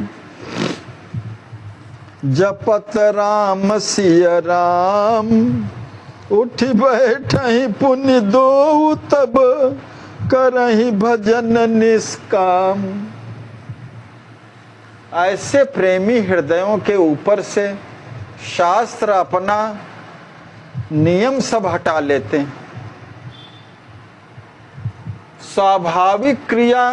जपत राम सिया राम। उठ बैठहि पुनि दो तब, करहि भजन निष्काम। ऐसे प्रेमी हृदयों के ऊपर से शास्त्र अपना नियम सब हटा लेते हैं। स्वाभाविक क्रिया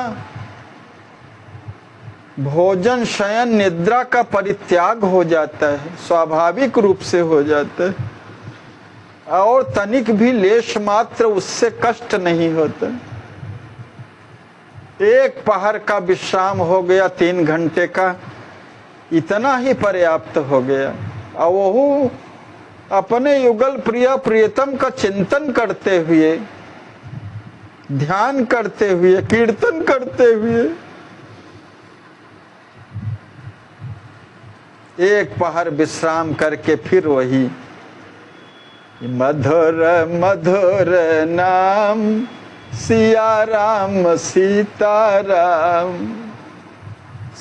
भोजन शयन निद्रा का परित्याग हो जाता है, स्वाभाविक रूप से हो जाता है, और तनिक भी लेश मात्र उससे कष्ट नहीं होता। एक पहर का विश्राम हो गया, 3 घंटे का, इतना ही पर्याप्त हो गया। और वो अपने युगल प्रिय प्रियतम का चिंतन करते हुए, ध्यान करते हुए, कीर्तन करते हुए एक पहर विश्राम करके फिर वही मधुर मधुर नाम सिया राम सीताराम,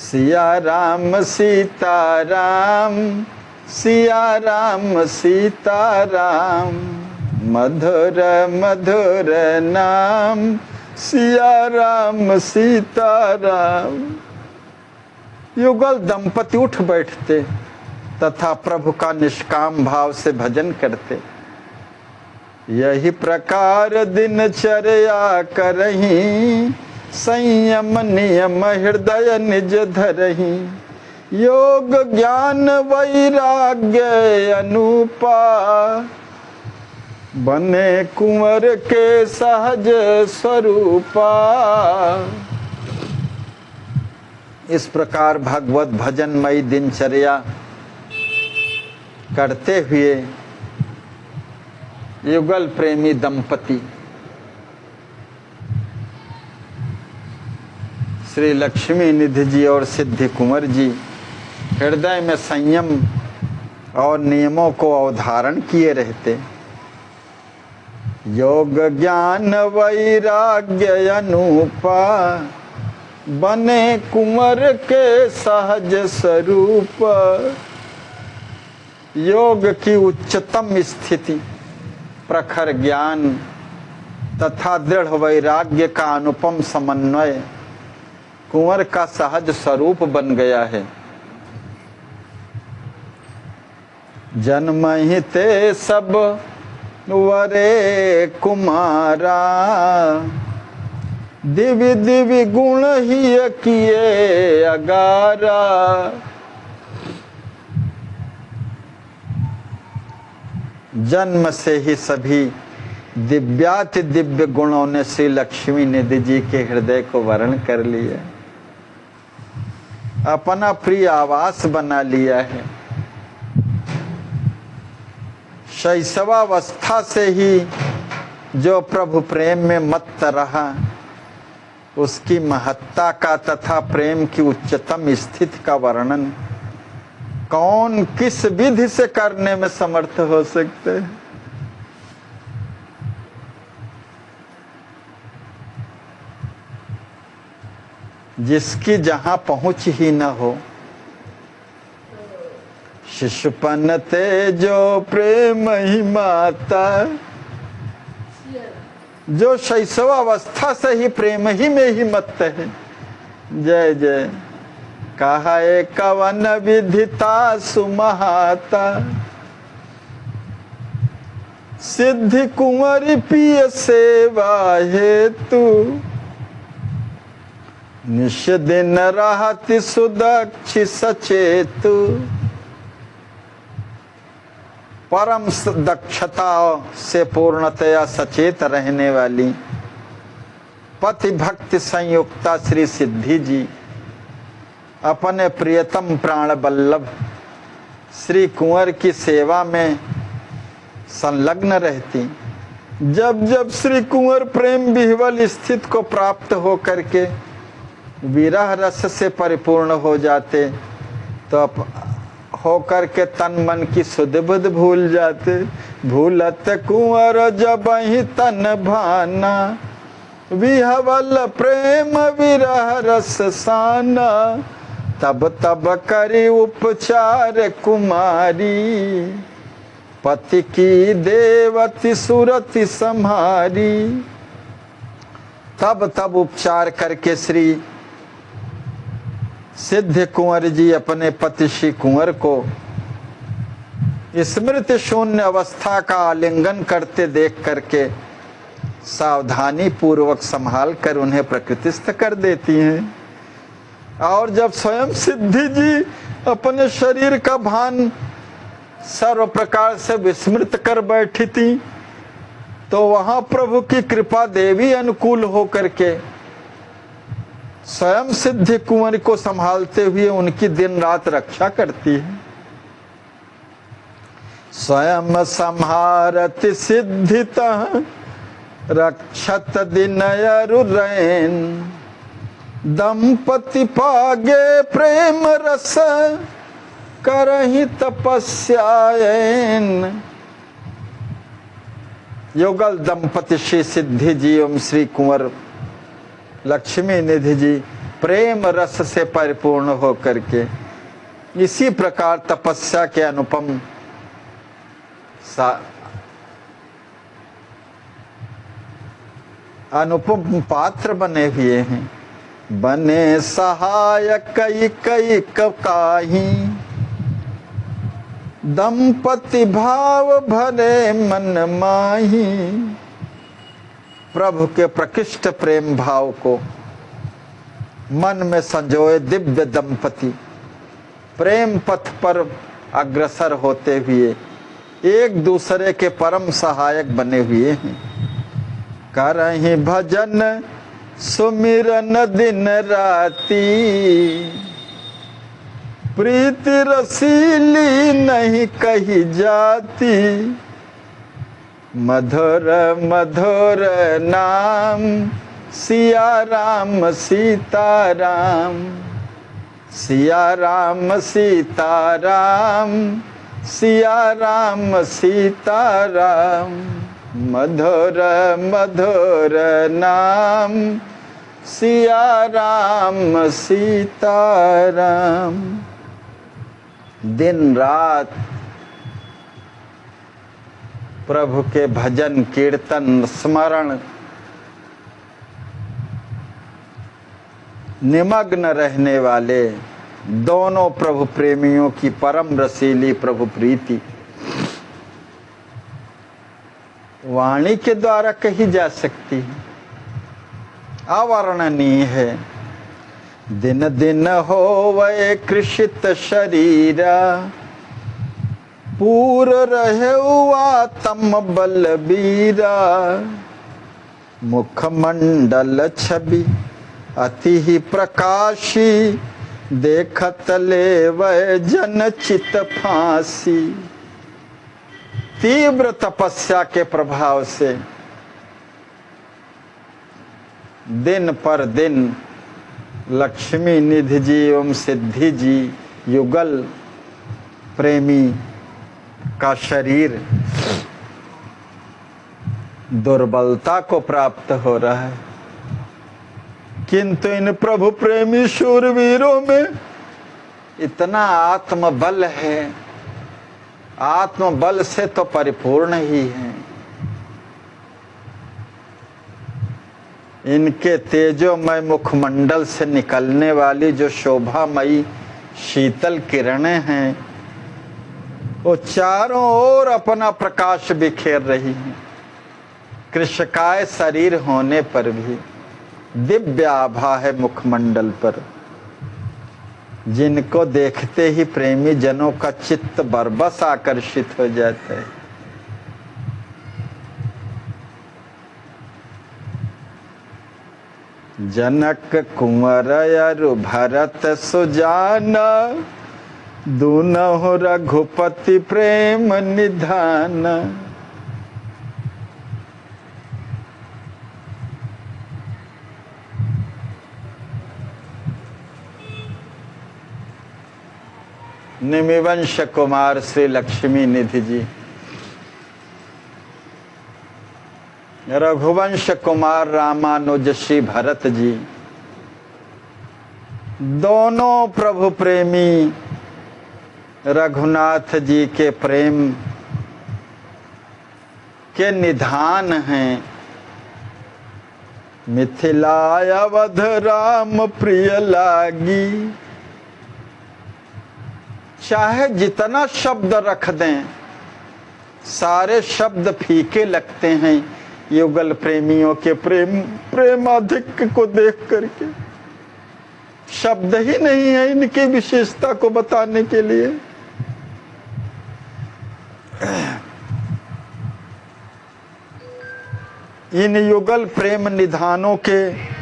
सिया राम सीताराम, सिया राम सीताराम। मधुर मधुर नाम सिया राम सीताराम। युगल दंपति उठ बैठते तथा प्रभु का निष्काम भाव से भजन करते। यही प्रकार दिनचर्या करहीं, संयम नियम हृदय निज धरहीं। योग ज्ञान वैराग्य अनुपा, बने कुंवर के सहज स्वरूपा। इस प्रकार भगवत भजनमयी दिनचर्या करते हुए युगल प्रेमी दंपति श्री लक्ष्मी निधि जी और सिद्धि कुंवर जी हृदय में संयम और नियमों को अवधारण किए रहते। योग ज्ञान वैराग्य अनुपा, बने कुंवर के सहज स्वरूप। योग की उच्चतम स्थिति, प्रखर ज्ञान तथा दृढ़ वैराग्य का अनुपम समन्वय कुंवर का सहज स्वरूप बन गया है। जन्म ही ते सब वरे कुमारा, दिव्य दिव्य गुण ही किए अगारा। जन्म से ही सभी दिव्याति दिव्य गुणों ने श्री लक्ष्मी निधि जी के हृदय को वर्ण कर लिया, अपना प्रिय आवास बना लिया है। शैशवावस्था से ही जो प्रभु प्रेम में मत्त रहा, उसकी महत्ता का तथा प्रेम की उच्चतम स्थिति का वर्णन कौन किस विधि से करने में समर्थ हो सकते हैं। जिसकी जहां पहुंच ही न हो। शिशुपन ते जो प्रेम ही माता, जो शैशवावस्था से ही प्रेम ही में ही मत्त है। जय जय। कहा कवन विधिता सुमहाता, सिद्धि कुंवर पिय सेवा हेतु। निश दिन रहति सुदक्ष सचेतु, परम दक्षता से पूर्णतया सचेत रहने वाली पति भक्ति संयुक्ता श्री सिद्धि जी अपने प्रियतम प्राण बल्लभ श्री कुंवर की सेवा में संलग्न रहती। जब जब श्री कुंवर प्रेम विह्वल स्थिति को प्राप्त हो करके विरह रस से परिपूर्ण हो जाते, तो होकर के तन मन की सुध बुध भूल जाते। भूलत कुंवर जब ही तन भाना, विहवल प्रेम विरह रस साना। तब तब करी उपचार कुमारी, पति की देवती सुरति सम्हारी। तब तब उपचार करके श्री सिद्ध कुंवर जी अपने पति श्री कुंवर को स्मृति शून्य अवस्था का आलिंगन करते देख करके सावधानी पूर्वक संभाल कर उन्हें प्रकृतिस्थ कर देती हैं। और जब स्वयं सिद्धि जी अपने शरीर का भान सर्व प्रकार से विस्मृत कर बैठी थी, तो वहां प्रभु की कृपा देवी अनुकूल हो करके स्वयं सिद्धि कुंवर को संभालते हुए उनकी दिन रात रक्षा करती है। स्वयं संहारत सिद्धितः रक्षत दिनयरुरैन। दंपति पागे प्रेम रस करहि तपस्यायन। युगल दंपति श्री सिद्धि जी एवं श्री कुंवर लक्ष्मी निधि जी प्रेम रस से परिपूर्ण हो करके इसी प्रकार तपस्या के अनुपम अनुपम पात्र बने हुए हैं। बने सहायक कई कई काही, दंपति भाव भरे मन माही। प्रभु के प्रकृष्ट प्रेम भाव को मन में संजोए दिव्य दंपति प्रेम पथ पर अग्रसर होते हुए एक दूसरे के परम सहायक बने हुए हैं। करहि भजन सुमिरन दिन राती, प्रीति रसीली नहीं कही जाती। मधुर मधुर नाम सिया राम सीताराम, सिया राम सीताराम, सिया राम सीताराम। मधुर मधुर नाम सिया राम सीताराम। दिन रात प्रभु के भजन कीर्तन स्मरण निमग्न रहने वाले दोनों प्रभु प्रेमियों की परम रसीली प्रभु प्रीति वाणी के द्वारा कही जा सकती है, अवर्णनीय है। दिन दिन होवे कृषित शरीरा, पूर रहे आत्म बलबीरा। मुखमंडल छवि अति ही प्रकाशी, देखत ले वह जन चित फांसी। तीव्र तपस्या के प्रभाव से दिन पर दिन लक्ष्मी निधि जी एवं सिद्धि जी युगल प्रेमी का शरीर दुर्बलता को प्राप्त हो रहा है, किंतु इन प्रभु प्रेमी शूरवीरों में इतना आत्मबल है, आत्मबल से तो परिपूर्ण ही है। इनके तेजोमय मुखमंडल से निकलने वाली जो शोभामयी शीतल किरणें हैं, वो चारों ओर अपना प्रकाश बिखेर रही हैं। कृशकाय शरीर होने पर भी दिव्य आभा है मुखमंडल पर, जिनको देखते ही प्रेमी जनों का चित्त बरबस आकर्षित हो जाता है। जनक कुंवर अरु भरत सुजाना, दूनहु रघुपति प्रेम निधान। निमिवंश कुमार श्री लक्ष्मी निधि जी, रघुवंश कुमार रामानुज श्री भरत जी, दोनों प्रभु प्रेमी रघुनाथ जी के प्रेम के निधान हैं। मिथिला अवध राम प्रिय लागी। चाहे जितना शब्द रख दें, सारे शब्द फीके लगते हैं युगल प्रेमियों के प्रेमाधिक्य को देख करके। शब्द ही नहीं है इनकी विशेषता को बताने के लिए। इन युगल प्रेम निधानों के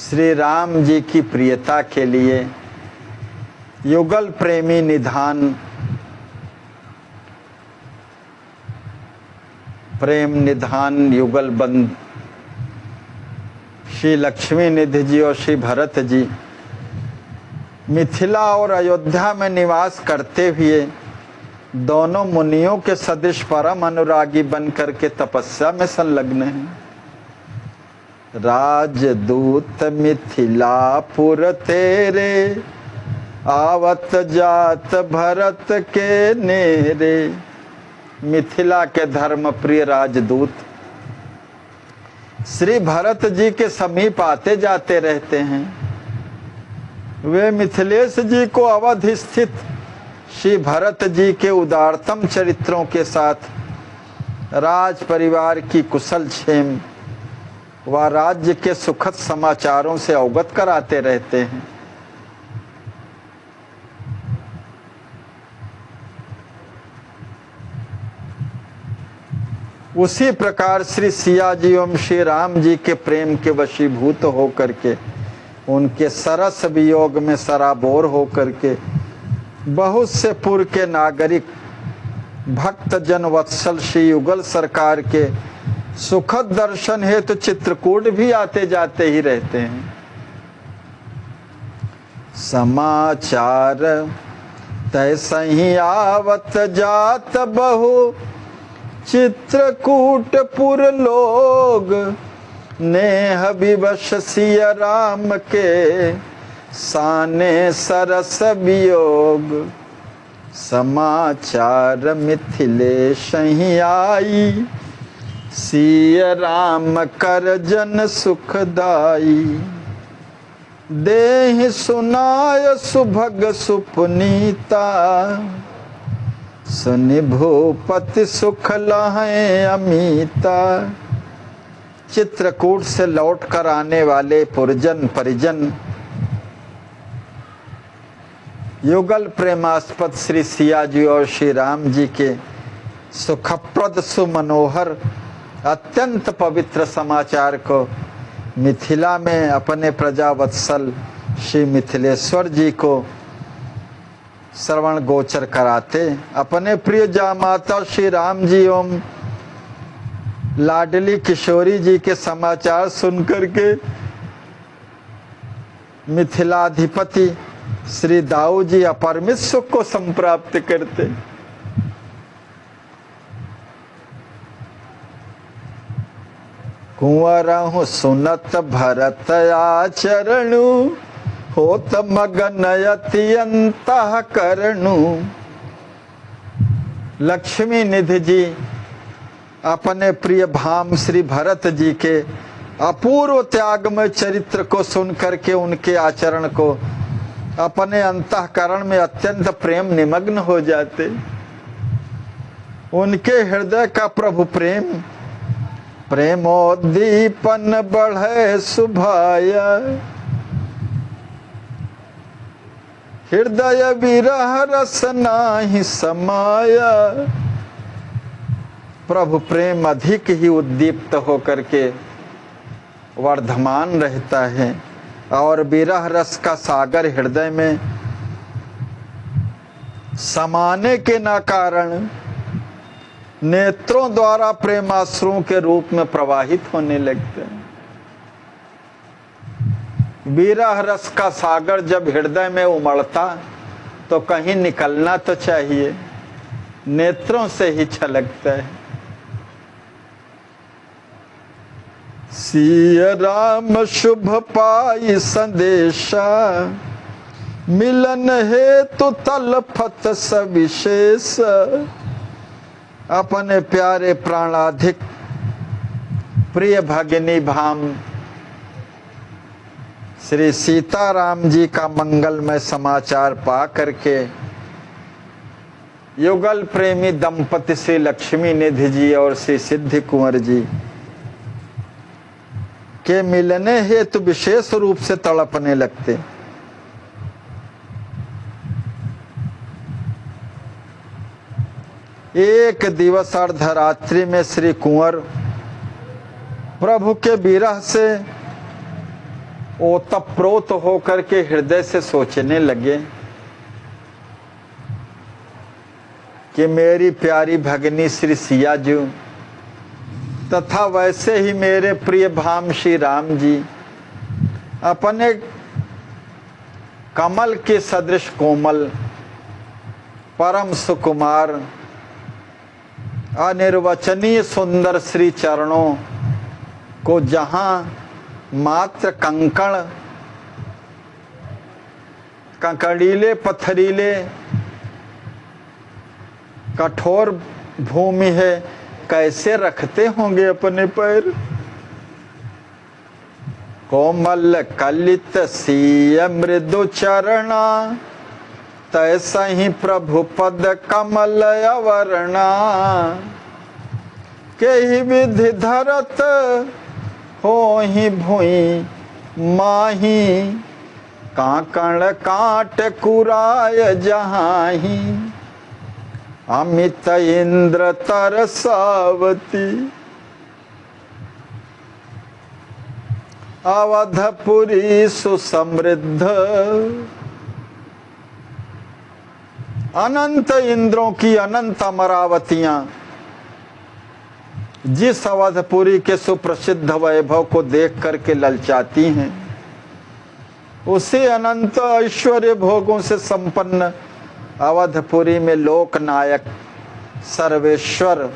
श्री राम जी की प्रियता के लिए युगल प्रेमी निधान प्रेम निधान युगल बंद श्री लक्ष्मी निधि जी और श्री भरत जी मिथिला और अयोध्या में निवास करते हुए दोनों मुनियों के सदृश परम अनुरागी बन करके तपस्या में संलग्न हैं। राजदूत मिथिलापुर तेरे, आवत जात भरत के नेरे। मिथिला के धर्म प्रिय राजदूत श्री भरत जी के समीप आते जाते रहते हैं। वे मिथिलेश जी को अवध स्थित श्री भरत जी के उदारतम चरित्रों के साथ राज परिवार की कुशल क्षेम व राज्य के सुखद समाचारों से अवगत कराते रहते हैं। उसी प्रकार श्री सिया जी एवं श्री राम जी के प्रेम के वशीभूत होकर के, उनके सरस वियोग में सराबोर होकर के बहुत से पूर्व के नागरिक भक्त जन वत्सल श्री युगल सरकार के सुखद दर्शन हेतु चित्रकूट भी आते जाते ही रहते हैं। समाचार तैसही आवत जात बहु, चित्रकूटपुर लोग नेह विवश सिया राम के, साने सरस वियोग। समाचार मिथिलेश ही आई, सिया राम कर जन सुखदाई। देहि सुनाय सुभग सुपुनीता, सुनि भूपति सुख लहै अमीता। चित्रकूट से लौट कर आने वाले पुरजन परिजन युगल प्रेमास्पद श्री सिया जी और श्री राम जी के सुखप्रद सुमनोहर अत्यंत पवित्र समाचार को मिथिला में अपने प्रजावत्सल श्री मिथिलेश्वर जी को श्रवण गोचर कराते, अपने प्रिय जामाता श्री राम जी एवं लाडली किशोरी जी के समाचार सुनकर के मिथिलाधिपति श्री दाऊ जी अपरिमित सुख को संप्राप्त करते। कुंवरहु सुनत भरत आचरणु, होत मगन अति अंतःकरणु। लक्ष्मी निधि जी अपने प्रिय भाम श्री भरत जी के अपूर्व त्यागमय चरित्र को सुनकर के उनके आचरण को अपने अंतःकरण में अत्यंत प्रेम निमग्न हो जाते। उनके हृदय का प्रभु प्रेम प्रेमोद्दीपन बढ़े सुभाया, हृदय विरह रस नाही समाया। प्रभु प्रेम अधिक ही उद्दीप्त होकर के वर्धमान रहता है और विरह रस का सागर हृदय में समाने के ना कारण नेत्रों द्वारा प्रेमाश्रुओं के रूप में प्रवाहित होने लगते हैं। विरह रस का सागर जब हृदय में उमड़ता तो कहीं निकलना तो चाहिए, नेत्रों से ही छलकता है। सिया राम शुभ पाई संदेशा, मिलन हेतु तलफत सविशेष। अपने प्यारे प्राणाधिक प्रिय भगिनी भाम श्री सीताराम जी का मंगलमय समाचार पा करके युगल प्रेमी दंपति श्री लक्ष्मी निधि जी और श्री सिद्धि कुंवर जी के मिलने हेतु विशेष रूप से तड़पने लगते। एक दिवस अर्धरात्रि में श्री कुंवर प्रभु के विरह से ओतप्रोत होकर के हृदय से सोचने लगे कि मेरी प्यारी भगिनी श्री सिया जी तथा वैसे ही मेरे प्रिय भाम श्री राम जी अपने कमल के सदृश कोमल परम सुकुमार अनिर्वचनीय सुंदर श्री चरणों को जहाँ मात्र कंकड़ कंकड़ीले पथरीले कठोर भूमि है, कैसे रखते होंगे अपने पैर। कोमल कलित सीय मृदु चरणा, तैसा ही प्रभु पद कमल अवरणा। के ही विधि धरत हो ही भुई माही, काकण काट कुराय जहाही। अमित इंद्र तरसावती, अवधपुरी सुसमृद्ध। अनंत इंद्रों की अनंत अमरावतियां जिस अवधपुरी के सुप्रसिद्ध वैभव को देख करके ललचाती हैं, उसी अनंत ऐश्वर्य भोगों से संपन्न अवधपुरी में लोकनायक सर्वेश्वर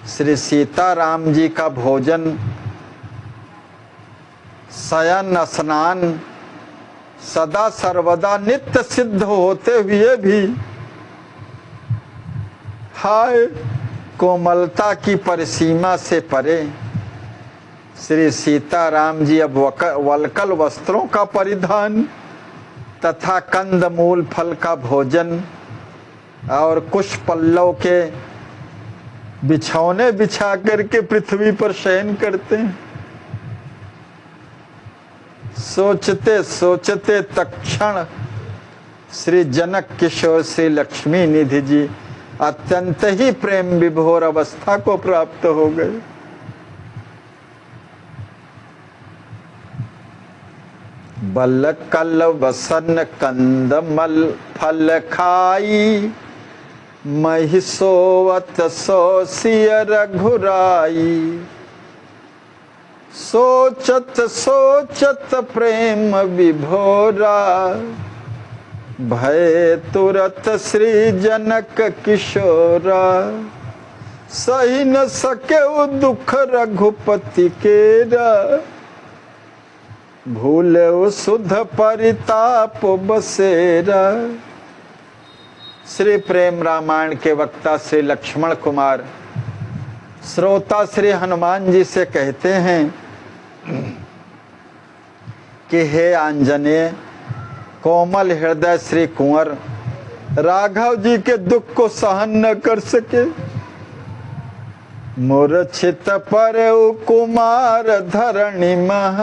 श्री सीताराम जी का भोजन, शयन स्नान सदा सर्वदा नित्य सिद्ध होते हुए भी हाय कोमलता की परिसीमा से परे श्री सीताराम जी अब वलकल वस्त्रों का परिधान तथा कंद मूल फल का भोजन और कुश पल्लव के बिछौने बिछा करके पृथ्वी पर शयन करते हैं। सोचते सोचते तत्क्षण श्री जनक किशोर श्री लक्ष्मी निधि जी अत्यंत ही प्रेम विभोर अवस्था को प्राप्त हो गए। बल कल वसन कंदमल फल खाई, महिषोवत सो सिय रघुराई। सोचत सोचत प्रेम विभोरा, भय तुरत श्री जनक किशोरा। सही न सके दुख रघुपति केरा, भूले सुध परिताप बसेरा। श्री प्रेम रामायण के वक्ता श्री लक्ष्मण कुमार श्रोता श्री हनुमान जी से कहते हैं कि हे आंजनेय, कोमल हृदय श्री कुंवर राघव जी के दुख को सहन न कर सके, मूर्छित पर कुमार धरणी मह।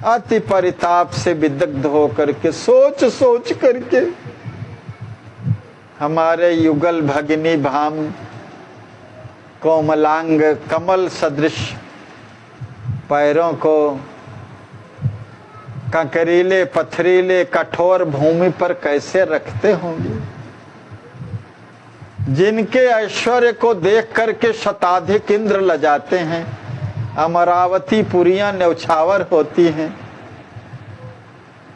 अति परिताप से विदग्ध होकर के सोच सोच करके हमारे युगल भगिनी भाम कोमलांग कमल सदृश पैरों को कंकरीले पथरीले कठोर भूमि पर कैसे रखते होंगे, जिनके ऐश्वर्य को देख करके शताधिक इंद्र लजाते हैं, अमरावती पुरियां न्यौछावर होती हैं।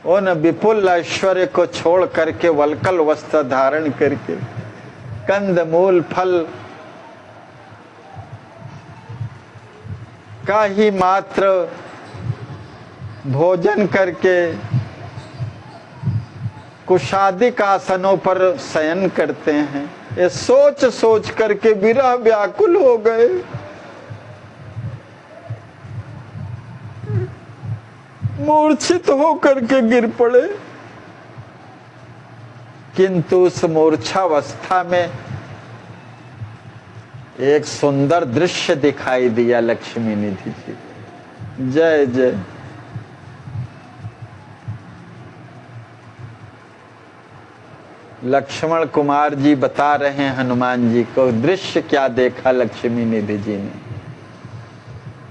उन विपुल ऐश्वर्य को छोड़ करके वलकल वस्त्र धारण करके कंद मूल फल का ही मात्र भोजन करके कुशादिक आसनों पर शयन करते हैं। ये सोच सोच करके विरह व्याकुल हो गए। मूर्छित होकर के गिर पड़े, किंतु उस मूर्छावस्था में एक सुंदर दृश्य दिखाई दिया लक्ष्मी निधि जी। जय जय। लक्ष्मण कुमार जी बता रहे हैं हनुमान जी को दृश्य क्या देखा लक्ष्मी निधि जी ने।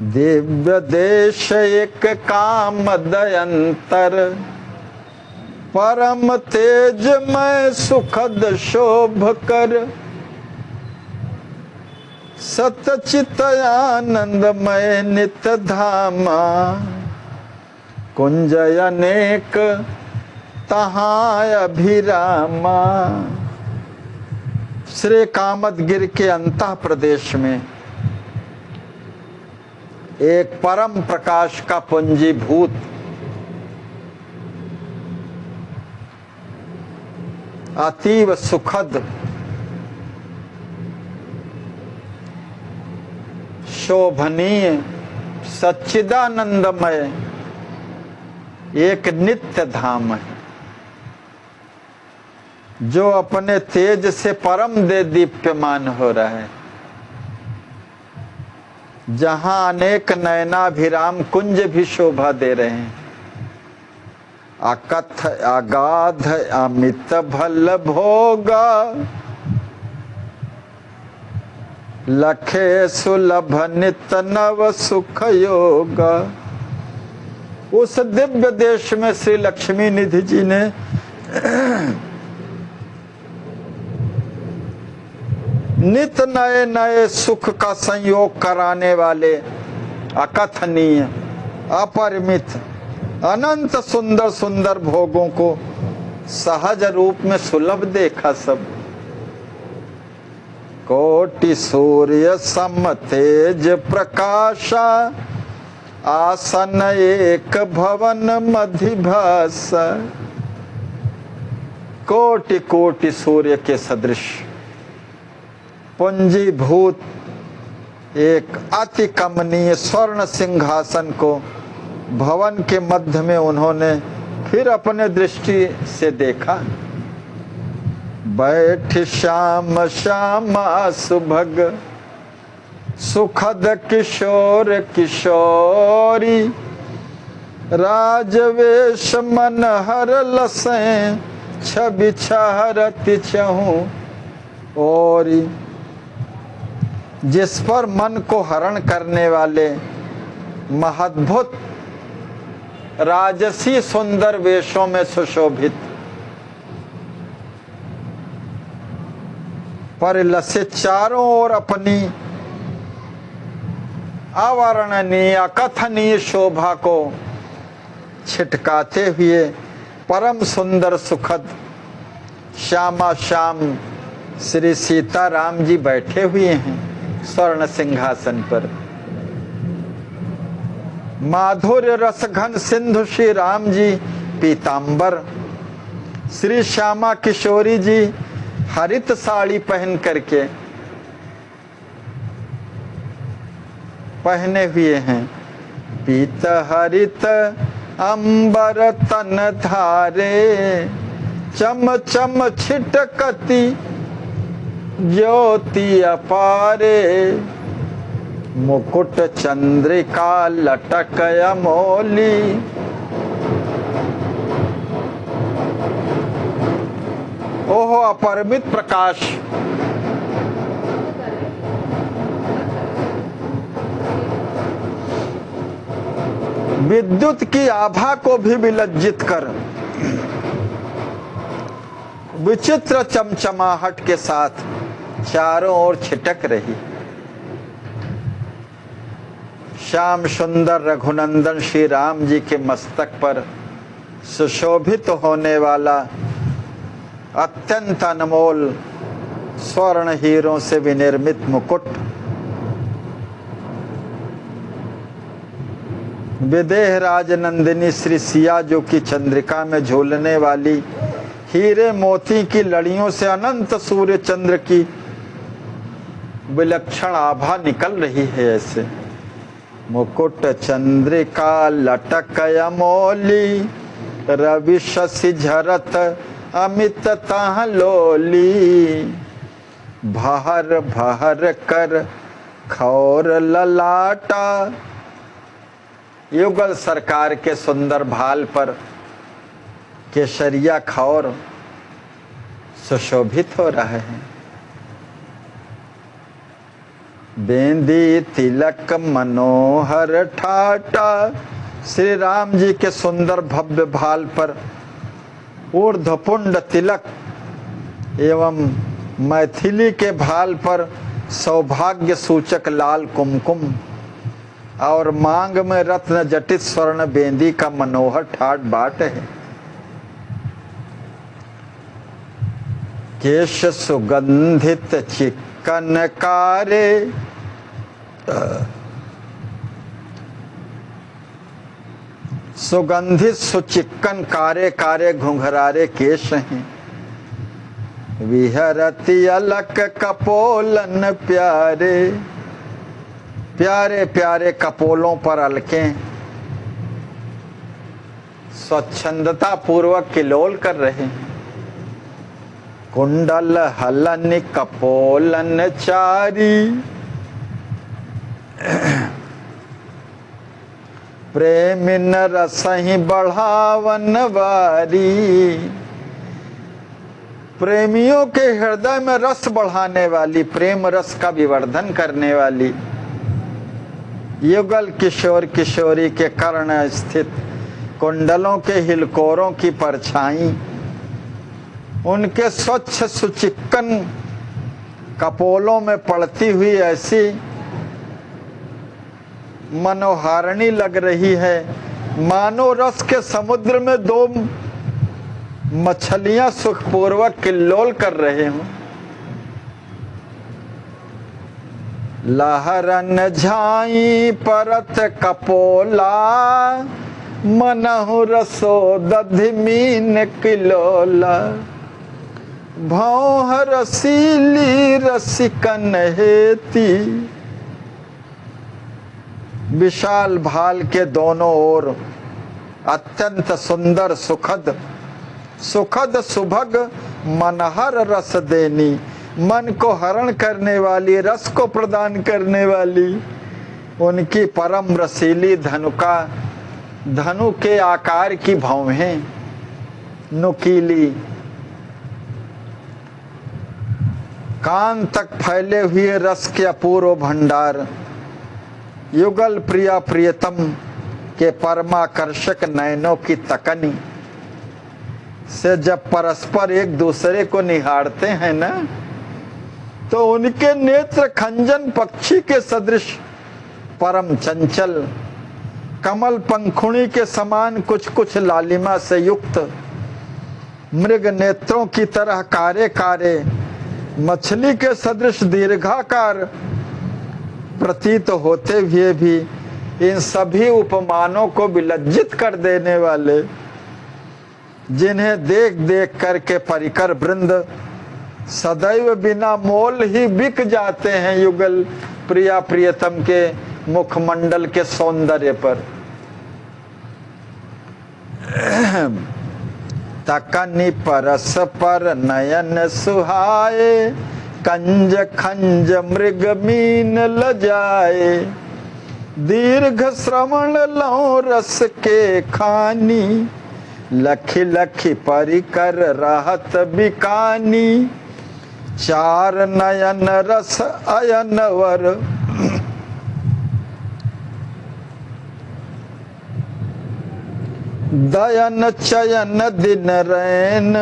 दिव्य देश एक काम दयंतर, परम तेजमय सुखद शोभ कर। सतचित आनंदमय नित धामा, कुंज अनेक तहाँ अभिरामा। श्री कामदगिर के अंतः प्रदेश में एक परम प्रकाश का पुंजीभूत अतीव सुखद शोभनीय सच्चिदानंदमय एक नित्य धाम है, जो अपने तेज से परम दे दीप्यमान हो रहा है, जहां अनेक नयनाभिराम कुंज भी शोभा दे रहे हैं। अकथ अगाध अमित भल भोगा, लखे सुलभ नित नव सुख योगा। उस दिव्य देश में श्री लक्ष्मी निधि जी ने नित नए नए सुख का संयोग कराने वाले अकथनीय अपरिमित अनंत सुंदर सुंदर भोगों को सहज रूप में सुलभ देखा सब। कोटि सूर्य सम तेज प्रकाशा, आसन एक भवन मधिभास। कोटि कोटि सूर्य के सदृश पुंजीभूत एक अति कमनीय स्वर्ण सिंहासन को भवन के मध्य में उन्होंने फिर अपने दृष्टि से देखा। बैठ श्याम श्यामा सुभग, सुखद किशोर किशोरी। राजवेश मन हर लसें, छवि छहरति छहु ओरी। जिस पर मन को हरण करने वाले महद्भुत राजसी सुंदर वेशों में सुशोभित परिलसित चारों ओर अपनी अवर्णनीय अकथनीय शोभा को छिटकाते हुए परम सुंदर सुखद श्यामा श्याम श्री सीताराम जी बैठे हुए हैं स्वर्ण सिंहासन पर। माधुर्य रस घन सिंधु श्री राम जी पीतांबर, श्री श्यामा किशोरी जी हरित साड़ी पहन करके पहने हुए हैं। पीत हरित अंबर तन धारे, चम चम छिटकती ज्योति अपारे। मुकुट चंद्रिका लटक अमोली, ओहो अपरिमित प्रकाश। विद्युत की आभा को भी विलज्जित कर विचित्र चमचमाहट के साथ चारों ओर छिटक रही। श्याम सुंदर रघुनंदन श्री राम जी के मस्तक पर सुशोभित होने वाला अत्यंत अनमोल स्वर्ण हीरों से विनिर्मित मुकुट, विदेह राजनंदिनी श्री सिया जो की चंद्रिका में झूलने वाली हीरे मोती की लड़ियों से अनंत सूर्य चंद्र की विलक्षण आभा निकल रही है। ऐसे मुकुट चंद्रिका लटक अमोली, रवि शशि झरत अमित तह लोली। भहर भहर कर खौर ललाटा, युगल सरकार के सुंदर भाल पर केसरिया खौर सुशोभित हो रहा है। बेंदी तिलक मनोहर ठाटा, श्री राम जी के सुंदर भव्य भाल पर ऊर्ध्वपुंड तिलक एवं मैथिली के भाल पर सौभाग्य सूचक लाल कुमकुम और मांग में रत्न जटित स्वर्ण बेंदी का मनोहर ठाट बाट है। केश सुगंधित चिकन कारे, सुगंधित सुचिक्कन कारे कारे घुंघरारे केश हैं। विहरती अलक कपोलन प्यारे, प्यारे प्यारे कपोलों पर अलकें स्वच्छंदता पूर्वक किलोल कर रहे हैं। कुंडल हलन कपोलन चारी, प्रेमिन रसहि बढ़ावन वारी। प्रेमियों के हृदय में रस बढ़ाने वाली, प्रेम रस का विवर्धन करने वाली, युगल किशोर किशोरी के कर्ण स्थित कुंडलों के हिलकोरों की परछाई, उनके स्वच्छ सुचिक्कन कपोलों में पड़ती हुई ऐसी मनोहारिणी लग रही है, मानो रस के समुद्र में दो मछलियां सुखपूर्वक किल्लोल कर रहे हों। लहरन झाई परत कपोला, मनहु रसो दधिमीन किलोला। भौह रसीली रसिकन हेती, विशाल भाल के दोनों ओर अत्यंत सुंदर सुखद सुखद सुभग मनहर रस देनी, मन को हरण करने वाली, रस को प्रदान करने वाली उनकी परम रसीली धनु के आकार की भौहें, नुकीली कान तक फैले हुए रस के अपूर्व भंडार, युगल प्रिया प्रियतम के परमाकर्षक नयनों की तकनी से जब परस्पर एक दूसरे को निहारते हैं ना, तो उनके नेत्र खंजन पक्षी के सदृश परम चंचल, कमल पंखुड़ी के समान कुछ कुछ लालिमा से युक्त, मृग नेत्रों की तरह कारे कारे, मछली के सदृश दीर्घाकार प्रतीत होते हुए भी इन सभी उपमानों को विलज्जित कर देने वाले, जिन्हें देख देख करके परिकर वृंद सदैव बिना मोल ही बिक जाते हैं युगल प्रिया प्रियतम के मुखमंडल के सौंदर्य पर। तकनि परस पर नयन सुहाए, कंज खंज मृग मीन लजाए। दीर्घ श्रवण लौ रस के खानी, लखी लखी परिकर रहत बिकानी। चार नयन रस अयनवर, दयन चयन दिन रैन।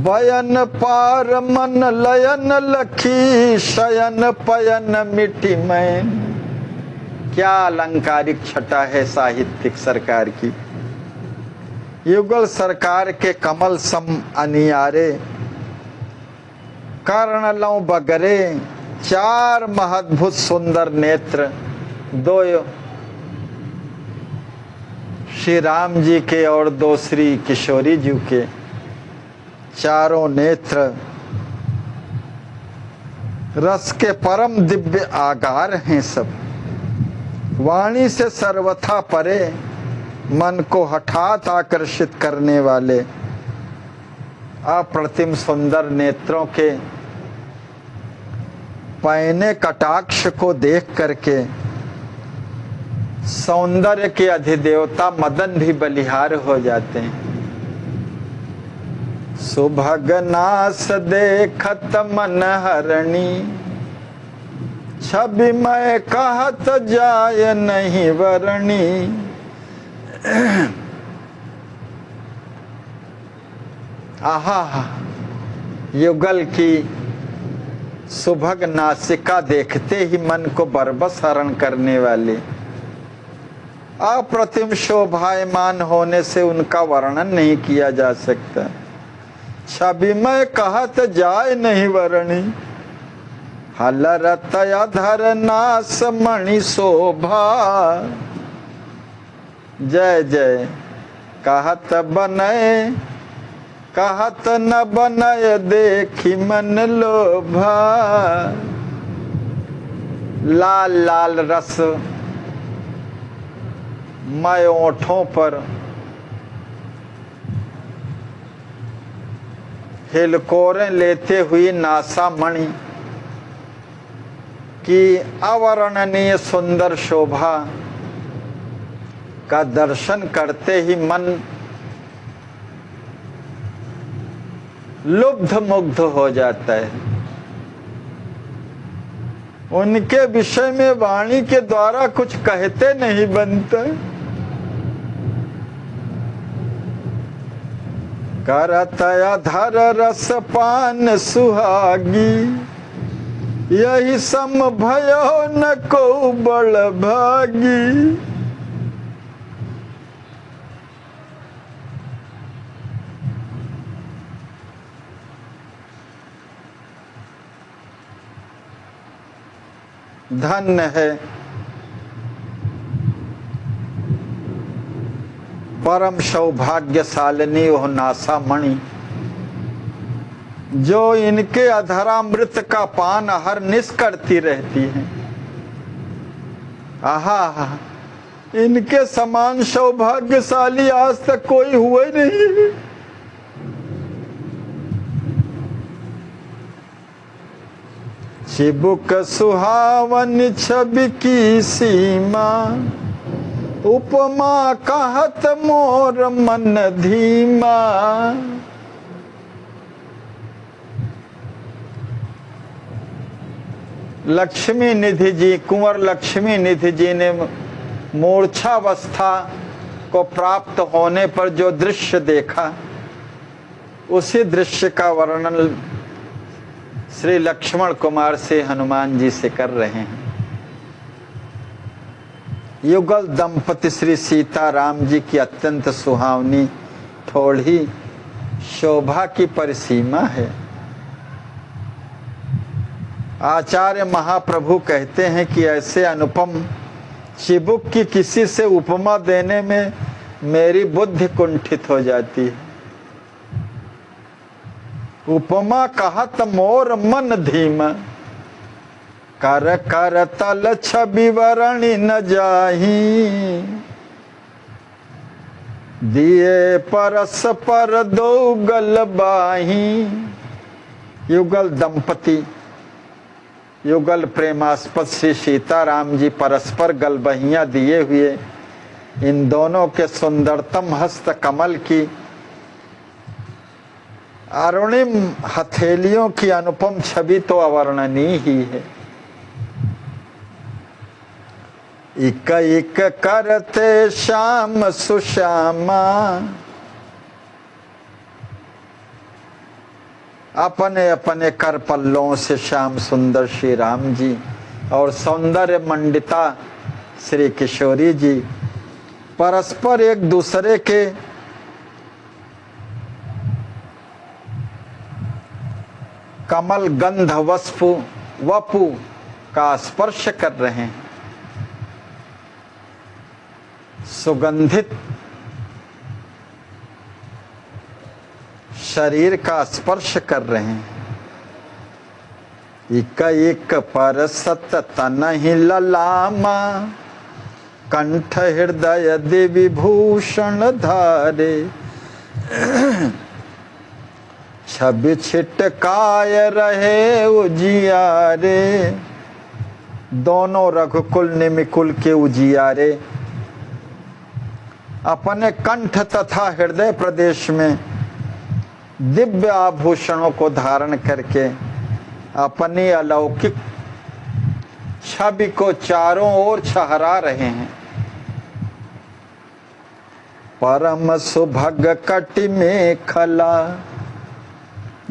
बयन पार मन लयन लखी, शयन पयन मिठी मैन। क्या अलंकारिक छटा है साहित्यिक सरकार की। युगल सरकार के कमल सम अनियारे, कर्ण लौ बगरे, चार महद्भुत सुंदर नेत्र, दो श्री राम जी के और दो श्री किशोरी जी के, चारों नेत्र रस के परम दिव्य आगार हैं सब। वाणी से सर्वथा परे, मन को हठात आकर्षित करने वाले अप्रतिम सुंदर नेत्रों के पैने कटाक्ष को देख करके सौंदर्य के अधिदेवता मदन भी बलिहार हो जाते हैं। सुभग नास देखत मन हरणी, छवि मैं कहत जाय नहीं वरणी। आहा, युगल की सुभग नासिका देखते ही मन को बरबस हरण करने वाले, अप्रतिम शोभायमान होने से उनका वर्णन नहीं किया जा सकता। छवि में कहत जाए नहीं वरणी, हलरत अधर नास मणि शोभा। जय जय कहत बनय कहत न बनय देखी मन लोभा। लाल लाल रस मय ओठों पर हिलकोरें लेते हुई नासा मणि की अवर्णनीय सुंदर शोभा का दर्शन करते ही मन लुब्ध मुग्ध हो जाता है। उनके विषय में वाणी के द्वारा कुछ कहते नहीं बनता। करत अधर रस पान सुहागी, यही सम भयो न को बड़ भागी। धन्य है परम सौभाग्यशालिनी वह नासा मणि जो इनके अधरामृत का पान हर निश करती रहती है। आहा, इनके समान सौभाग्यशाली आज तक कोई हुआ ही नहीं। चिबुक सुहावन छवि की सीमा, उपमा कहत मोर मन धीमा। लक्ष्मी निधि जी, कुंवर लक्ष्मी निधि जी ने मूर्छावस्था को प्राप्त होने पर जो दृश्य देखा, उसी दृश्य का वर्णन श्री लक्ष्मण कुमार से हनुमान जी से कर रहे हैं। युगल दंपति श्री सीता राम जी की अत्यंत सुहावनी ठोड़ी शोभा की परिसीमा है। आचार्य महाप्रभु कहते हैं कि ऐसे अनुपम चिबुक की किसी से उपमा देने में मेरी बुद्धि कुंठित हो जाती है। उपमा कहत मोर मन धीमा, कर कर तल छवि वरणी न जाही। दिए परस पर दो गल बाही। युगल दंपति, युगल प्रेमास्पद श्री सीताराम जी परस्पर गलबहियां दिए हुए इन दोनों के सुंदरतम हस्त कमल की अरुणिम हथेलियों की अनुपम छवि तो अवर्णनीय ही है। इक इक करते श्याम सुश्यामा, अपने अपने कर पल्लों से श्याम सुंदर श्री राम जी और सौंदर्य मंडिता श्री किशोरी जी परस्पर एक दूसरे के कमल गंध वपु का स्पर्श कर रहे हैं। सुगंधित शरीर का स्पर्श कर रहे हैं। इक इक पर सत तन ही ललामा, कंठ हृदय देवी भूषण धारे। छवि छिटकाय रहे उजियारे, दोनों रघुकुल निमिकुल के उजियारे अपने कंठ तथा हृदय प्रदेश में दिव्य आभूषणों को धारण करके अपनी अलौकिक छवि को चारों ओर छहरा रहे हैं। परम सुभग कटि में खला,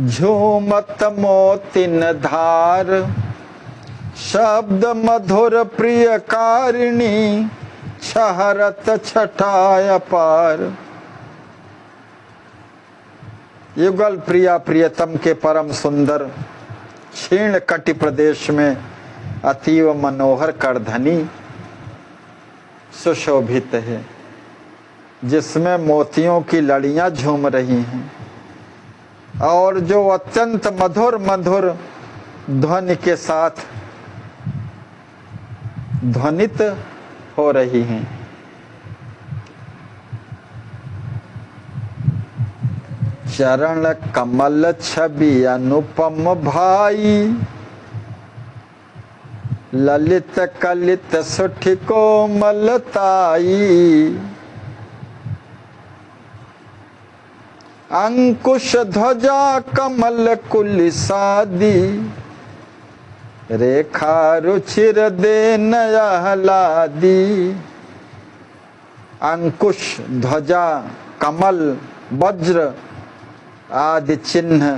झूमत मोतिन धार। शब्द मधुर प्रिय कारिणी, छहरत छटाय पार। युगल प्रिया प्रियतम के परम सुंदर क्षीण कटि प्रदेश में अतीव मनोहर करधनी सुशोभित है, जिसमें मोतियों की लड़ियां झूम रही हैं और जो अत्यंत मधुर मधुर ध्वनि के साथ ध्वनित हो रही हैं। चरण कमल छवि अनुपम भाई, ललित कलित सुठ कोमलताई। अंकुश ध्वजा कमल कुलिसादी, रेखा रुचिर दे नयहलादी। अंकुश ध्वजा कमल वज्र आदि चिन्ह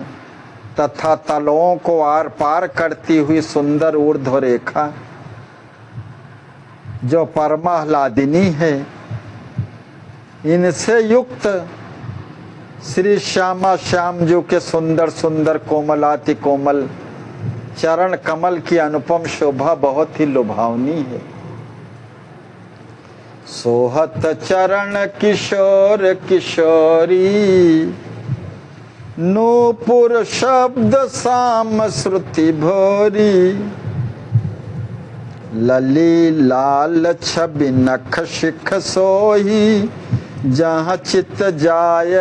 तथा तलों को आर पार करती हुई सुंदर ऊर्ध्व रेखा जो परमाह्लादिनी है, इनसे युक्त श्री श्यामा श्याम जी के सुंदर सुंदर कोमलाति कोमल चरण कमल की अनुपम शोभा बहुत ही लुभावनी है। सोहत चरण किशोर किशोरी, नूपुर शब्द साम श्रुति भोरी। लली लाल छवि नख शिख सोही, जहाँ चित जाय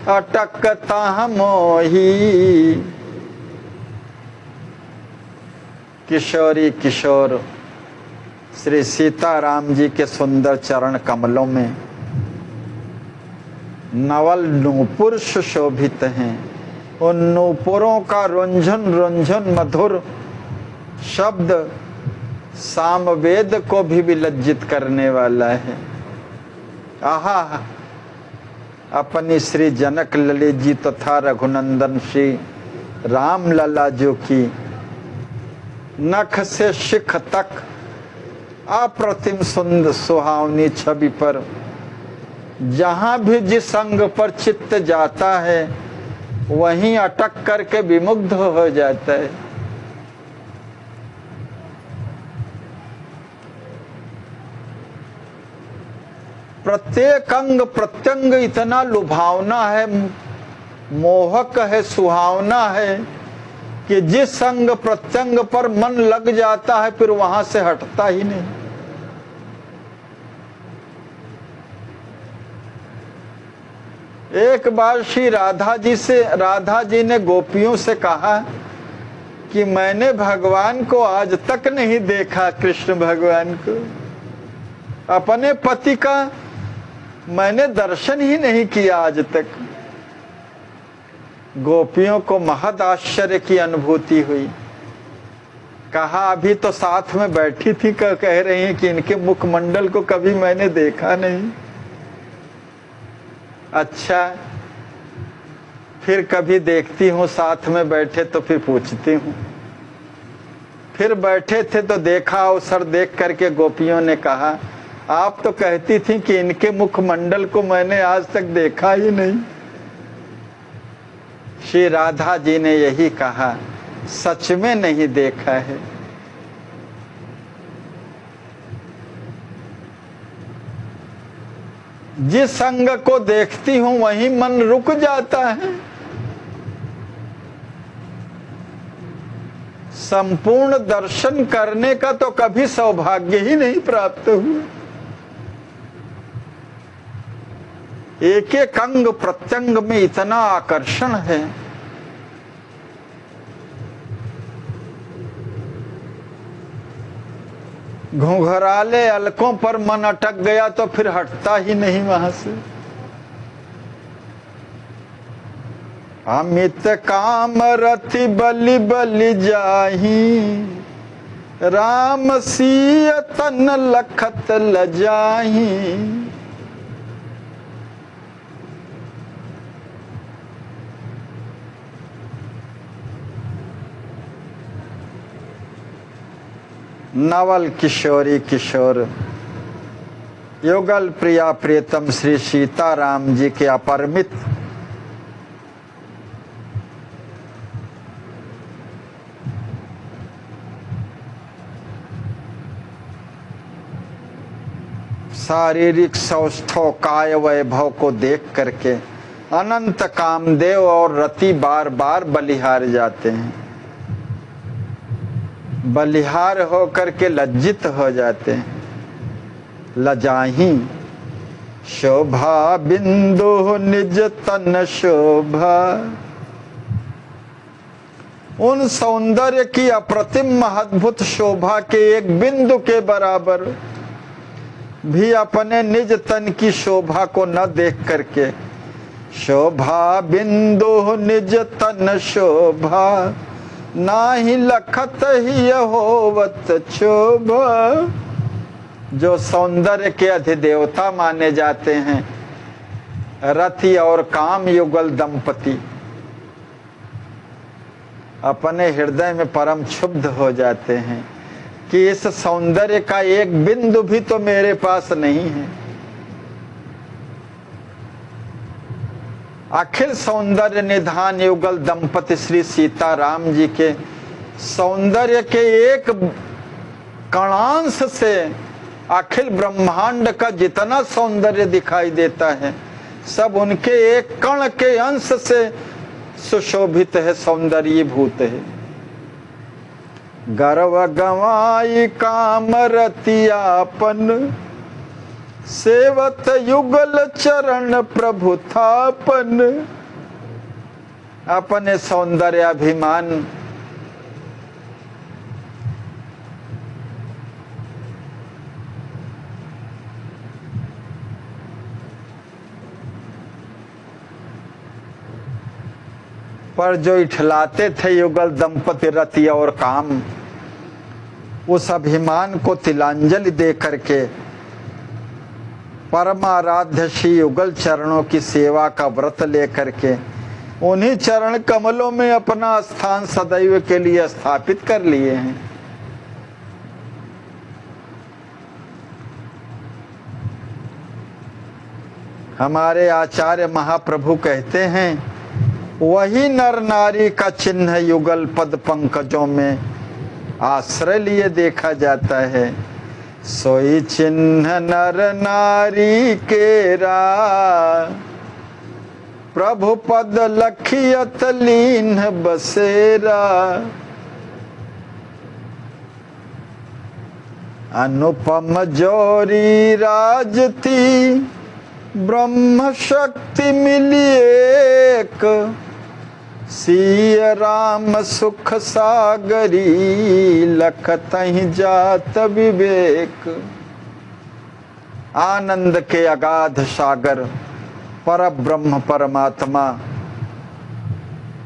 अटक तह मोही। किशोरी किशोर श्री सीताराम जी के सुंदर चरण कमलों में नवल नूपुर सुशोभित हैं। उन नूपुरों का रुंझन रुंझन मधुर शब्द सामवेद को भी विलज्जित करने वाला है। आहा, अपनी श्री जनक ललित जी तथा रघुनंदन श्री राम लला जो की नख से शिख तक अप्रतिम सुंदर सुहावनी छवि पर जहां भी जिस अंग पर चित्त जाता है वहीं अटक करके विमुग्ध हो जाता है। प्रत्येक अंग प्रत्यंग इतना लुभावना है, मोहक है, सुहावना है कि जिस अंग प्रत्यंग पर मन लग जाता है फिर वहां से हटता ही नहीं। एक बार श्री राधा जी ने गोपियों से कहा कि मैंने भगवान को आज तक नहीं देखा, कृष्ण भगवान को, अपने पति का मैंने दर्शन ही नहीं किया आज तक। गोपियों को महद आश्चर्य की अनुभूति हुई। कहा अभी तो साथ में बैठी थी, कह रही हैं कि इनके मुखमंडल को कभी मैंने देखा नहीं। अच्छा, फिर कभी देखती हूँ साथ में बैठे तो फिर पूछती हूँ। फिर बैठे थे तो देखा, अवसर देख करके गोपियों ने कहा आप तो कहती थी कि इनके मुखमंडल को मैंने आज तक देखा ही नहीं। श्री राधा जी ने यही कहा, सच में नहीं देखा है। जिस अंग को देखती हूं वहीं मन रुक जाता है। संपूर्ण दर्शन करने का तो कभी सौभाग्य ही नहीं प्राप्त हुआ। एक एक अंग प्रत्यंग में इतना आकर्षण है। घुंघराले अलकों पर मन अटक गया तो फिर हटता ही नहीं वहां से। अमित काम रति बलि बलि जाही, राम सिय तन लखत लजाही। नवल किशोरी किशोर युगल प्रिया प्रियतम श्री सीताराम जी के अपरिमित शारीरिक सौष्ठव काय वैभव को देख करके अनंत कामदेव और रति बार बार बलिहार जाते हैं, बलिहार होकर के लज्जित हो जाते हैं। लजाही शोभा बिंदु निज तन शोभा, उन सौंदर्य की अप्रतिम अद्भुत शोभा के एक बिंदु के बराबर भी अपने निज तन की शोभा को न देख करके, शोभा बिंदु निज तन शोभा नाही लखत ही होवत शोभा। जो सौंदर्य के अधिदेवता माने जाते हैं रति और काम युगल दंपति, अपने हृदय में परम क्षुब्ध हो जाते हैं कि इस सौंदर्य का एक बिंदु भी तो मेरे पास नहीं है। अखिल सौंदर्य निधान युगल दंपति श्री सीताराम जी के सौंदर्य के एक कणांश से अखिल ब्रह्मांड का जितना सौंदर्य दिखाई देता है सब उनके एक कण के अंश से सुशोभित है, सौंदर्यीभूत है। गर्व गवाई काम रतियापन, सेवत युगल चरण प्रभु थापन। अपने सौंदर्याभिमान पर जो इठलाते थे युगल दंपति रति और काम, उस अभिमान को तिलांजलि दे करके परमाराध्य श्री युगल चरणों की सेवा का व्रत लेकर के उन्हीं चरण कमलों में अपना स्थान सदैव के लिए स्थापित कर लिए हैं। हमारे आचार्य महाप्रभु कहते हैं वही नर नारी का चिन्ह युगल पद पंकजों में आश्रय लिए देखा जाता है। सोई चिन्ह नर नारी केरा, प्रभु पद लखियत लीन बसेरा। अनुपम जोरी राजती, ब्रह्म शक्ति मिली एक। सिय राम सुख सागरी, लखतहि जात विवेक। आनंद के अगाध सागर पर ब्रह्म परमात्मा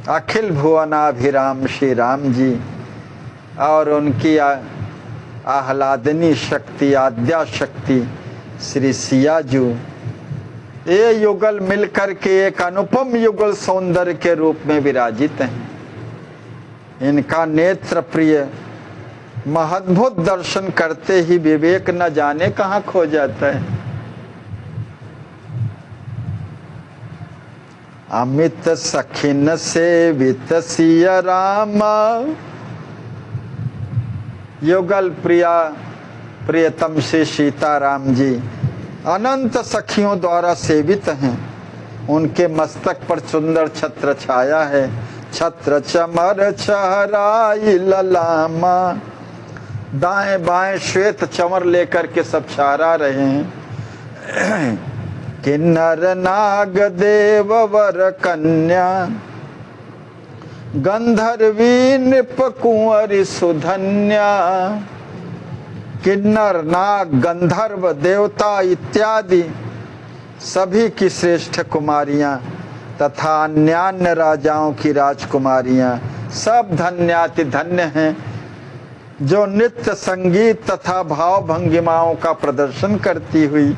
अखिल भुवनाभिराम श्री राम जी और उनकी आह्लादनी शक्ति आद्या शक्ति श्री सियाजू, ये युगल मिलकर के एक अनुपम युगल सौंदर्य के रूप में विराजित हैं। इनका नेत्र प्रिय महद्भुत दर्शन करते ही विवेक न जाने कहाँ खो जाता है। अमित सखिन सेवित सिया रामा, युगल प्रिया प्रियतम श्री सीताराम जी अनंत सखियों द्वारा सेवित हैं। उनके मस्तक पर सुंदर छत्र छाया है। छत्र चमर छहराई ललामा, दाएं बाएं श्वेत चमर लेकर के सब छहरा रहे हैं। किन्नर नाग देव वर कन्या, गंधर्वी नृप कुंवरी सुधन्या। किन्नर नाग गंधर्व देवता इत्यादि सभी की श्रेष्ठ कुमारियां तथा अन्यान्य राजाओं की राजकुमारियां सब धन्याति धन्य हैं, जो नृत्य संगीत तथा भाव भंगिमाओं का प्रदर्शन करती हुई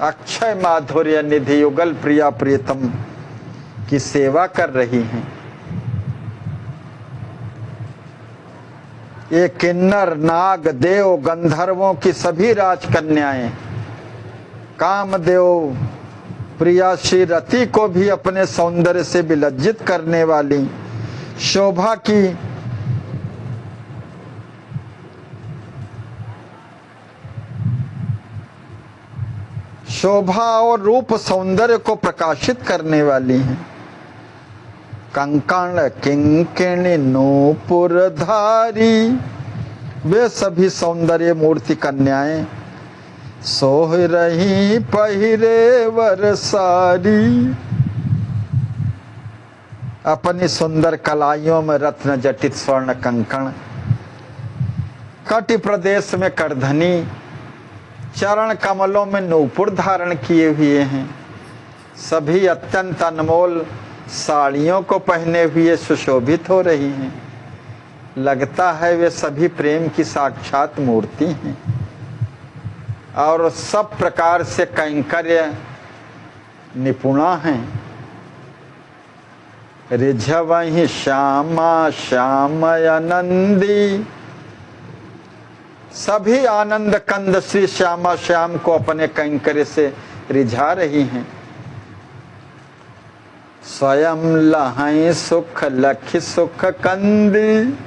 अक्षय माधुर्य निधि युगल प्रिया प्रियतम की सेवा कर रही हैं। ये किन्नर नाग देव गंधर्वों की सभी राजकन्याएं कामदेव प्रिया श्री रति को भी अपने सौंदर्य से विलज्जित करने वाली शोभा की शोभा और रूप सौंदर्य को प्रकाशित करने वाली हैं। कंकण किंकिणी नूपुरधारी, वे सभी सौंदर्य मूर्ति कन्याएं सोह रही पहिरे वर सारी। अपनी सुंदर कलाइयों में रत्न जटित स्वर्ण कंकण, कटि प्रदेश में करधनी, चरण कमलों में नूपुर धारण किए हुए हैं। सभी अत्यंत अनमोल साड़ियों को पहने हुए सुशोभित हो रही हैं। लगता है वे सभी प्रेम की साक्षात मूर्ति हैं और सब प्रकार से कैंकर्य निपुणा हैं। रिझवहि श्यामा श्यामयनंदी, सभी आनंद कंद श्री श्यामा श्याम को अपने कैंकर्य से रिझा रही हैं। स्वयं लहै सुख लखि सुख कंदी,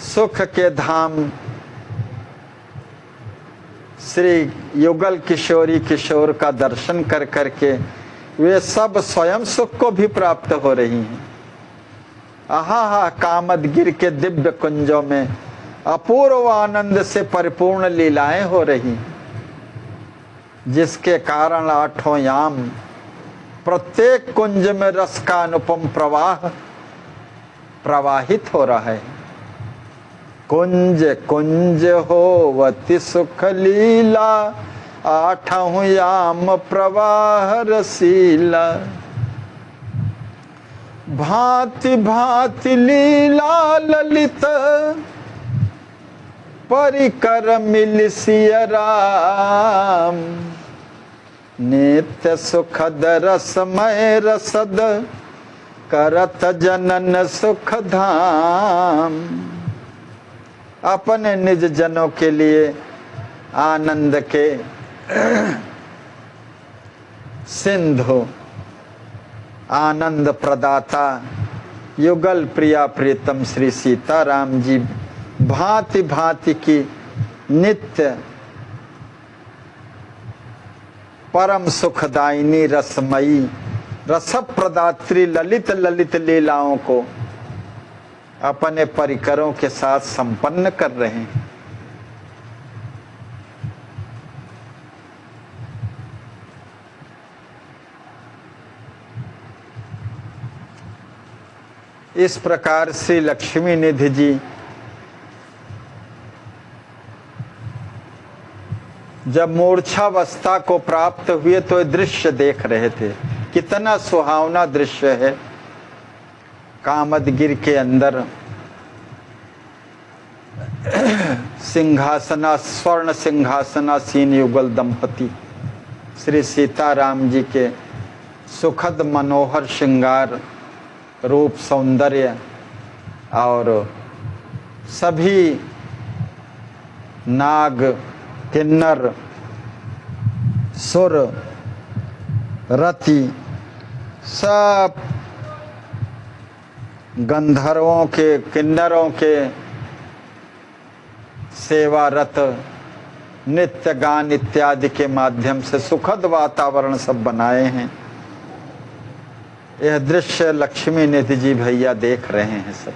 सुख के धाम श्री युगल किशोरी किशोर का दर्शन कर करके वे सब स्वयं सुख को भी प्राप्त हो रही हैं। आहा कामदगिर के दिव्य कुंजों में अपूर्व आनंद से परिपूर्ण लीलाएं हो रही, जिसके कारण आठों याम प्रत्येक कुंज में रस का अनुपम प्रवाह प्रवाहित हो रहा है। कुंज कुंज होवति सुख लीला, आठों याम प्रवाह रसीला। भांति भांति लीला ललित, परिकर मिल सिय राम। नित्य सुखद रसमय रसद, करत जनन सुख धाम। अपने निज जनों के लिए आनंद के सिंधु, आनंद प्रदाता युगल प्रिया प्रीतम श्री सीताराम जी भांति भांति की नित्य परम सुखदायिनी रसमयी रसप्रदात्री ललित ललित लीलाओं को अपने परिकरों के साथ संपन्न कर रहे हैं। इस प्रकार श्री लक्ष्मी निधि जी जब मूर्छावस्था को प्राप्त हुए तो ये दृश्य देख रहे थे। कितना सुहावना दृश्य है। कामदगिर के अंदर सिंहासना स्वर्ण सिंहासनासीन युगल दंपति श्री सीताराम जी के सुखद मनोहर श्रृंगार रूप सौंदर्य और सभी नाग किन्नर सुर रति सब गंधर्वों के किन्नरों के सेवारत नित्य गान इत्यादि के माध्यम से सुखद वातावरण सब बनाए हैं। यह दृश्य लक्ष्मी निधि जी भैया देख रहे हैं सब।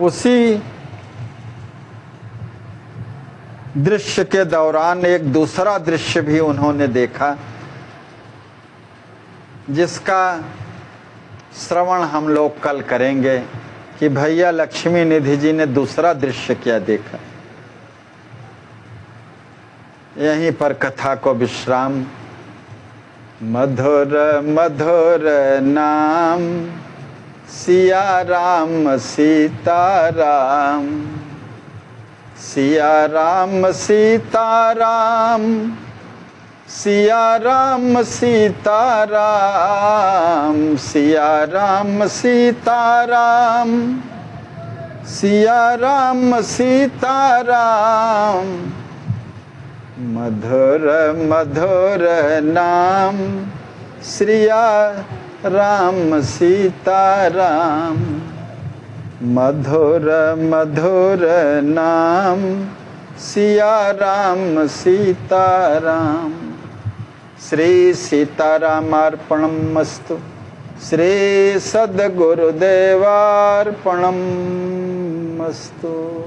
उसी दृश्य के दौरान एक दूसरा दृश्य भी उन्होंने देखा, जिसका श्रवण हम लोग कल करेंगे कि भैया लक्ष्मी निधि जी ने दूसरा दृश्य क्या देखा। यहीं पर कथा को विश्राम। मधुर मधुर नाम सिया राम सीताराम, सिया राम सीताराम, सिया राम सीताराम, सिया राम सीताराम, सिया राम सीताराम। मधुर मधुर नाम श्रिया राम सीताराम। मधुर मधुर नाम सिया राम सीताराम। श्री सीतारामार्पणमस्तु। श्री सद्गुरुदेवार्पणमस्तु।